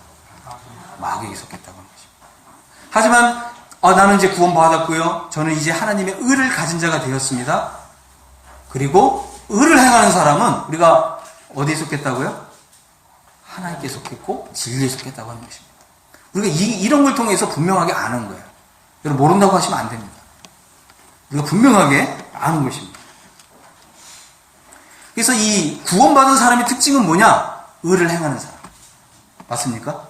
마귀에게 속했다고 하는 것입니다. 하지만 나는 이제 구원받았고요. 저는 이제 하나님의 의를 가진 자가 되었습니다. 그리고 의를 행하는 사람은 우리가 어디에 속했다고요? 하나님께 속했고 진리에 속했다고 하는 것입니다. 우리가 이런 걸 통해서 분명하게 아는 거예요. 여러분 모른다고 하시면 안 됩니다. 우리가 분명하게 아는 것입니다. 그래서 이 구원받은 사람의 특징은 뭐냐? 의를 행하는 사람. 맞습니까?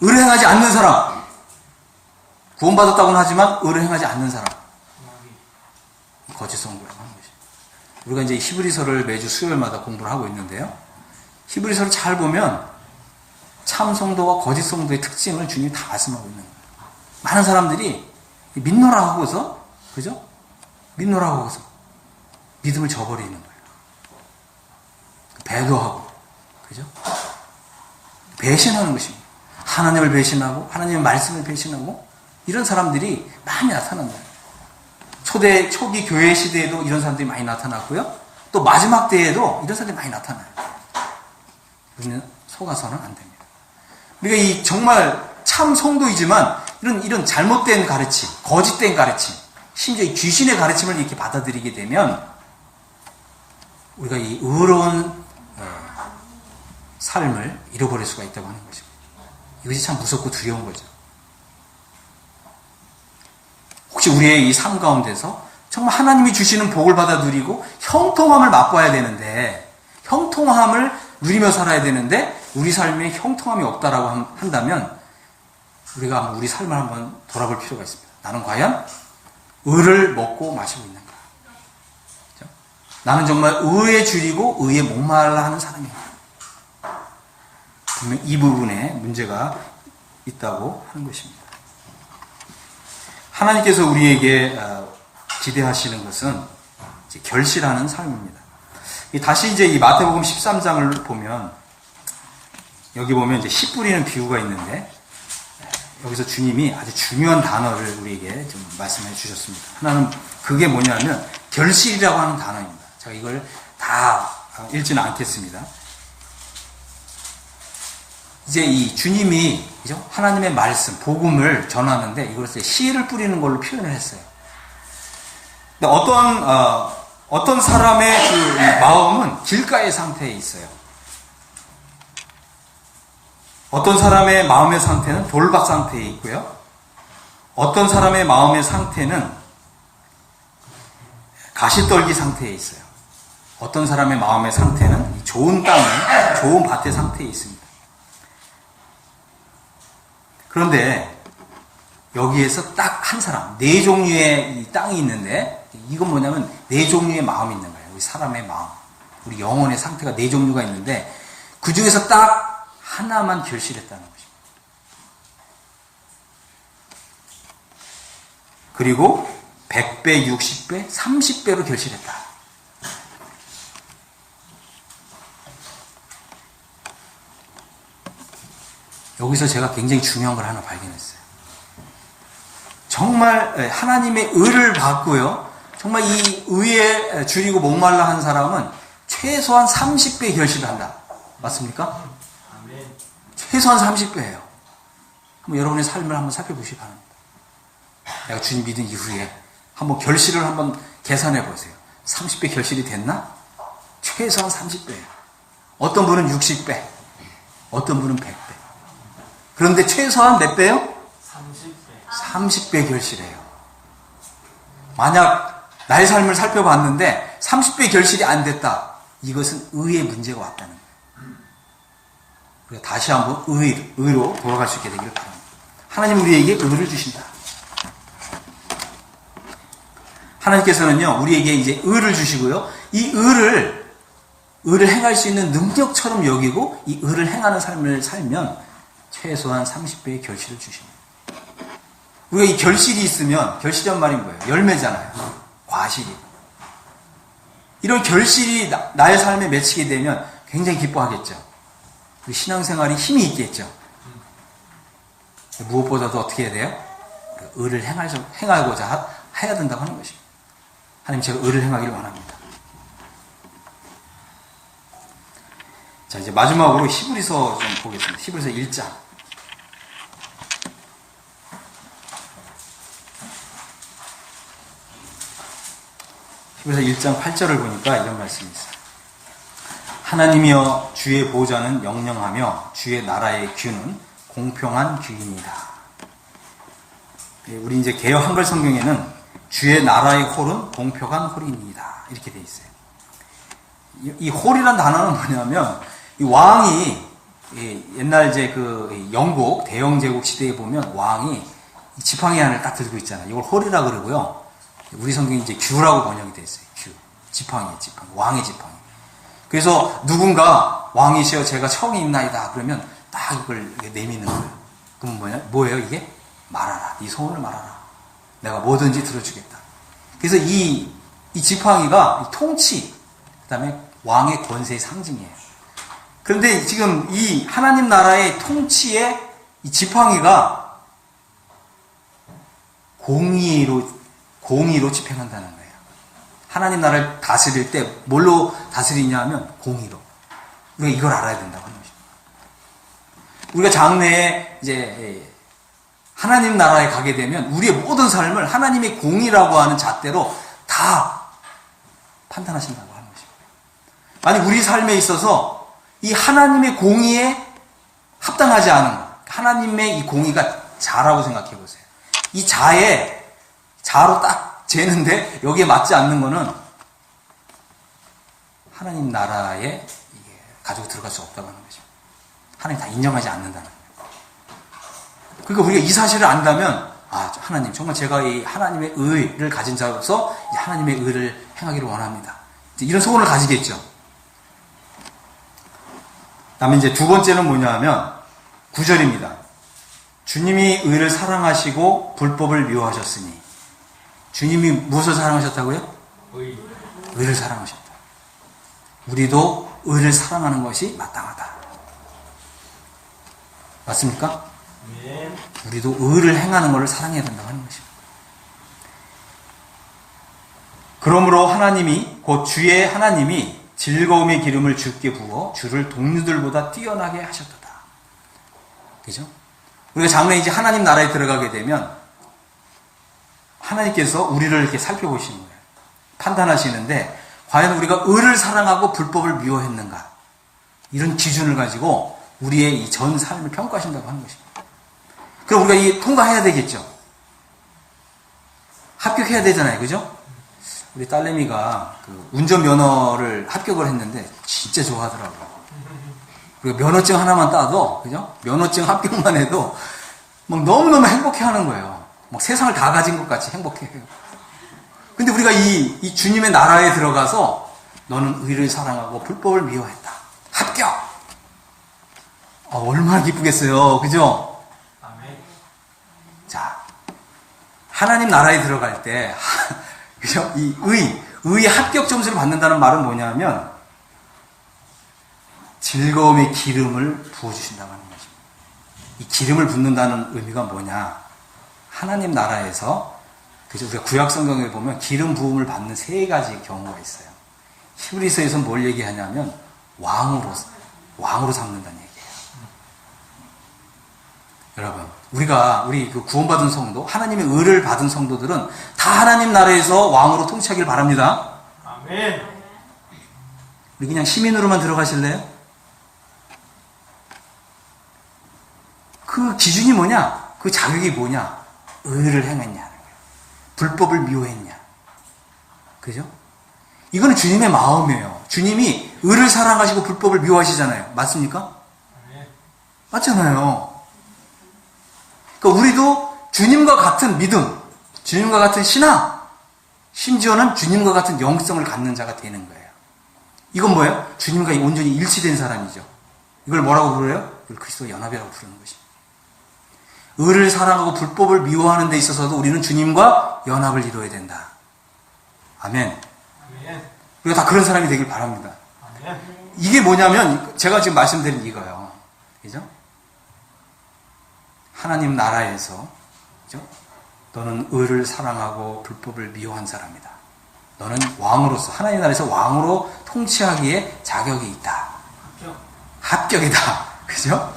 의를 행하지 않는 사람. 구원받았다고는 하지만 의를 행하지 않는 사람. 거짓 성도라고 하는 것입니다. 우리가 이제 히브리서를 매주 수요일마다 공부를 하고 있는데요. 히브리서를 잘 보면 참 성도와 거짓 성도의 특징을 주님이 다 말씀하고 있는 거예요. 많은 사람들이 믿노라 하고서, 그죠? 믿노라 하고서 믿음을 저버리는 거예요. 배도하고, 그죠? 배신하는 것입니다. 하나님을 배신하고, 하나님의 말씀을 배신하고, 이런 사람들이 많이 나타난다. 초기 교회 시대에도 이런 사람들이 많이 나타났고요. 또 마지막 때에도 이런 사람들이 많이 나타나요. 우리는 속아서는 안 됩니다. 우리가 이 정말 참 성도이지만 이런 잘못된 가르침, 거짓된 가르침, 심지어 이 귀신의 가르침을 이렇게 받아들이게 되면 우리가 이 의로운 삶을 잃어버릴 수가 있다고 하는 것입니다. 이것이 참 무섭고 두려운 거죠. 혹시 우리의 이 삶 가운데서 정말 하나님이 주시는 복을 받아 누리고 형통함을 맛봐야 되는데, 형통함을 누리며 살아야 되는데 우리 삶에 형통함이 없다라고 한다면 우리가 우리 삶을 한번 돌아볼 필요가 있습니다. 나는 과연 의를 먹고 마시고 있는가? 그렇죠? 나는 정말 의에 줄이고 의에 목말라 하는 사람인가? 분명 이 부분에 문제가 있다고 하는 것입니다. 하나님께서 우리에게 기대하시는 것은 이제 결실하는 삶입니다. 다시 이제 이 마태복음 13장을 보면 여기 보면 이제 씨 뿌리는 비유가 있는데 여기서 주님이 아주 중요한 단어를 우리에게 좀 말씀해 주셨습니다. 하나는 그게 뭐냐면 결실이라고 하는 단어입니다. 제가 이걸 다 읽지는 않겠습니다. 이제 이 주님이 그죠? 하나님의 말씀, 복음을 전하는데 이것을 씨를 뿌리는 걸로 표현을 했어요. 근데 어떤 사람의 그 마음은 길가의 상태에 있어요. 어떤 사람의 마음의 상태는 돌박 상태에 있고요. 어떤 사람의 마음의 상태는 가시떨기 상태에 있어요. 어떤 사람의 마음의 상태는 좋은 땅에, 좋은 밭의 상태에 있습니다. 그런데 여기에서 딱 한 사람, 네 종류의 이 땅이 있는데 이건 뭐냐면 네 종류의 마음이 있는 거예요. 우리 사람의 마음, 우리 영혼의 상태가 네 종류가 있는데 그 중에서 딱 하나만 결실했다는 것입니다. 그리고 100배, 60배, 30배로 결실했다. 여기서 제가 굉장히 중요한 걸 하나 발견했어요. 정말 하나님의 의를 받고요. 정말 이 의에 줄이고 목말라 한 사람은 최소한 30배 결실을 한다. 맞습니까? 아멘. 최소한 30배예요. 한번 여러분의 삶을 한번 살펴보시기 바랍니다. 내가 주님 믿은 이후에 한번 결실을 한번 계산해 보세요. 30배 결실이 됐나? 최소한 30배예요. 어떤 분은 60배, 어떤 분은 100배. 그런데 최소한 몇 배요? 30배. 30배 결실해요. 만약 나의 삶을 살펴봤는데 30배 결실이 안 됐다. 이것은 의의 문제가 왔다는 거예요. 우리가 다시 한번 의로 돌아갈 수 있게 되기를 바랍니다. 하나님 우리에게 의를 주신다. 하나님께서는요, 우리에게 이제 의를 주시고요. 이 의를 행할 수 있는 능력처럼 여기고 이 의를 행하는 삶을 살면 최소한 30배의 결실을 주십니다. 우리가 이 결실이 있으면, 결실이란 말인 거예요. 열매잖아요. 과실이. 이런 결실이 나의 삶에 맺히게 되면 굉장히 기뻐하겠죠. 우리 신앙생활이 힘이 있겠죠. 무엇보다도 어떻게 해야 돼요? 의를 행하고자 해야 된다고 하는 것입니다. 하나님, 제가 의를 행하기를 원합니다. 자, 이제 마지막으로 히브리서 좀 보겠습니다. 히브리서 1장. 히브리서 1장 8절을 보니까 이런 말씀이 있어요. 하나님이여 주의 보좌는 영영하며 주의 나라의 규는 공평한 규입니다. 우리 이제 개역 한글 성경에는 주의 나라의 홀은 공평한 홀입니다. 이렇게 되어 있어요. 이 홀이란 단어는 뭐냐면, 이 왕이, 옛날 이제 그 영국, 대영제국 시대에 보면 왕이 지팡이 하나를 딱 들고 있잖아요. 이걸 홀이라 그러고요. 우리 성경이 이제 규라고 번역이 되어 있어요. 규. 지팡이. 왕의 지팡이. 그래서 누군가 왕이시여 제가 청이 있나이다. 그러면 딱 이걸 내미는 거예요. 그럼 뭐예요, 이게? 말하라. 네 소원을 말하라. 내가 뭐든지 들어주겠다. 그래서 이 지팡이가 통치, 그 다음에 왕의 권세의 상징이에요. 그런데 지금 이 하나님 나라의 통치의 이 지팡이가 공의로 집행한다는 거예요. 하나님 나라를 다스릴 때 뭘로 다스리냐 하면 공의로. 우리가 이걸 알아야 된다고 하는 것입니다. 우리가 장래에 이제 하나님 나라에 가게 되면 우리의 모든 삶을 하나님의 공의라고 하는 잣대로 다 판단하신다고 하는 것입니다. 만약 우리 삶에 있어서 이 하나님의 공의에 합당하지 않은 것, 하나님의 이 공의가 자라고 생각해 보세요. 이 자로 딱 재는데 여기에 맞지 않는 거는 하나님 나라에 가지고 들어갈 수 없다고 하는 것입니다. 하나님 다 인정하지 않는다는 거예요. 그러니까 우리가 이 사실을 안다면, 하나님, 정말 제가 이 하나님의 의를 가진 자로서 하나님의 의를 행하기를 원합니다. 이런 소원을 가지겠죠. 다음에 이제 두 번째는 뭐냐 하면 9절입니다. 주님이 의를 사랑하시고 불법을 미워하셨으니. 주님이 무엇을 사랑하셨다고요? 의를 사랑하셨다. 우리도 의를 사랑하는 것이 마땅하다. 맞습니까? 네. 우리도 의를 행하는 것을 사랑해야 된다고 하는 것입니다. 그러므로 하나님이, 곧 주의 하나님이 즐거움의 기름을 주께 부어 주를 동료들보다 뛰어나게 하셨도다. 그죠? 우리가 장래 이제 하나님 나라에 들어가게 되면 하나님께서 우리를 이렇게 살펴보시는 거예요. 판단하시는데 과연 우리가 의를 사랑하고 불법을 미워했는가? 이런 기준을 가지고 우리의 이 전 삶을 평가하신다고 하는 것입니다. 그럼 우리가 이 통과해야 되겠죠. 합격해야 되잖아요. 그죠? 우리 딸내미가 그 운전면허를 합격을 했는데 진짜 좋아하더라고요. 우리가 면허증 하나만 따도, 그죠? 면허증 합격만 해도 막 너무너무 행복해 하는 거예요. 막 세상을 다 가진 것 같이 행복해 해요. 근데 우리가 이 주님의 나라에 들어가서 너는 의를 사랑하고 불법을 미워했다. 합격! 얼마나 기쁘겠어요. 그죠? 아멘. 자, 하나님 나라에 들어갈 때, 그죠? 이 의의 합격 점수를 받는다는 말은 뭐냐면, 즐거움의 기름을 부어주신다고 하는 거죠. 이 기름을 붓는다는 의미가 뭐냐? 하나님 나라에서, 그죠? 우리가 구약 성경에 보면 기름 부음을 받는 세 가지 경우가 있어요. 히브리서에서는 뭘 얘기하냐면, 왕으로 삼는다는 얘기예요. 여러분, 우리 그 구원받은 성도, 하나님의 의를 받은 성도들은 다 하나님 나라에서 왕으로 통치하길 바랍니다. 아멘. 우리 그냥 시민으로만 들어가실래요? 그 기준이 뭐냐? 그 자격이 뭐냐? 의를 행했냐는 거예요. 불법을 미워했냐. 그죠? 이거는 주님의 마음이에요. 주님이 의를 사랑하시고 불법을 미워하시잖아요. 맞습니까? 아멘. 맞잖아요. 그러니까 우리도 주님과 같은 믿음, 주님과 같은 신앙, 심지어는 주님과 같은 영성을 갖는 자가 되는 거예요. 이건 뭐예요? 주님과 온전히 일치된 사람이죠. 이걸 뭐라고 부르요? 이걸 그리스도 연합이라고 부르는 것입니다. 의를 사랑하고 불법을 미워하는 데 있어서도 우리는 주님과 연합을 이루어야 된다. 아멘. 아멘. 우리가 다 그런 사람이 되길 바랍니다. 아멘. 이게 뭐냐면 제가 지금 말씀드린 이거예요. 그죠? 하나님 나라에서, 그죠? 너는 의를 사랑하고 불법을 미워한 사람이다. 너는 왕으로서, 하나님 나라에서 왕으로 통치하기에 자격이 있다. 합격이다. 그죠?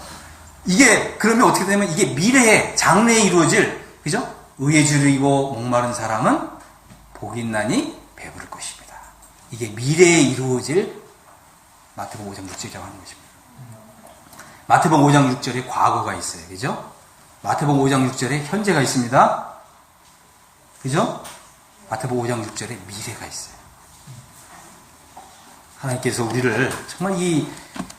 이게, 그러면 어떻게 되냐면 이게 미래에, 장래에 이루어질, 그죠? 의에 주르고 목마른 사람은 복이 있나니 배부를 것입니다. 이게 미래에 이루어질 마태복음 5장 6절이라고 하는 것입니다. 마태복음 5장 6절에 과거가 있어요. 그죠? 마태복음 5장 6절에 현재가 있습니다. 그죠? 마태복음 5장 6절에 미래가 있어요. 하나님께서 우리를 정말 이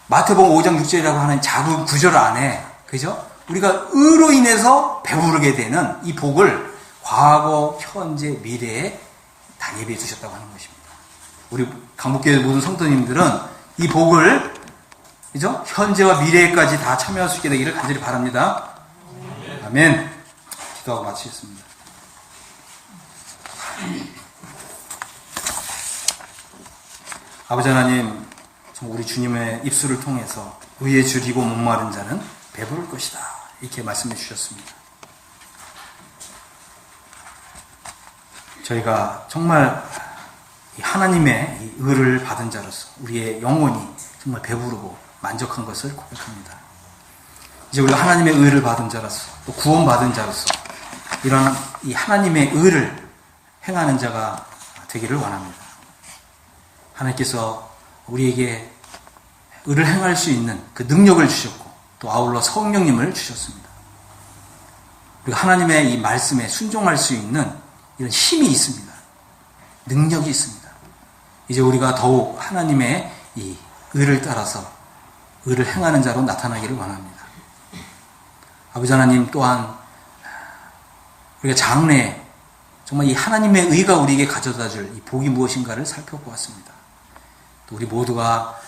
마태복음 5장 6절이라고 하는 작은 구절 안에, 그죠? 우리가 의로 인해서 배부르게 되는 이 복을 과거, 현재, 미래에 다 예비해 두셨다고 하는 것입니다. 우리 강북교회 모든 성도님들은 이 복을, 그죠? 현재와 미래까지 다 참여할 수 있게 되기를 간절히 바랍니다. 아멘. 기도하고 마치겠습니다. 아버지 하나님, 정말 우리 주님의 입술을 통해서 의에 줄이고 목마른 자는 배부를 것이다. 이렇게 말씀해 주셨습니다. 저희가 정말 하나님의 이 의를 받은 자로서 우리의 영혼이 정말 배부르고 만족한 것을 고백합니다. 이제 우리가 하나님의 의를 받은 자로서 또 구원받은 자로서 이런 이 하나님의 의를 행하는 자가 되기를 원합니다. 하나님께서 우리에게 의를 행할 수 있는 그 능력을 주셨고 또 아울러 성령님을 주셨습니다. 우리가 하나님의 이 말씀에 순종할 수 있는 이런 힘이 있습니다. 능력이 있습니다. 이제 우리가 더욱 하나님의 이 의를 따라서 의를 행하는 자로 나타나기를 원합니다. 아버지 하나님 또한 우리가 장래에 정말 이 하나님의 의가 우리에게 가져다 줄 이 복이 무엇인가를 살펴보았습니다. 또 우리 모두가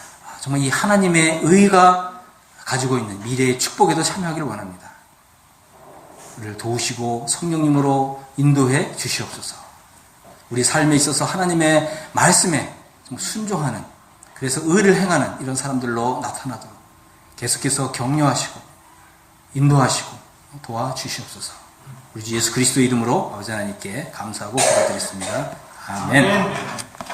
정말 이 하나님의 의가 가지고 있는 미래의 축복에도 참여하기를 원합니다. 우리를 도우시고 성령님으로 인도해 주시옵소서. 우리 삶에 있어서 하나님의 말씀에 좀 순종하는, 그래서 의를 행하는 이런 사람들로 나타나도록 계속해서 격려하시고 인도하시고 도와주시옵소서. 우리 주 예수 그리스도 이름으로 아버지 하나님께 감사하고 기도드리겠습니다. 아멘.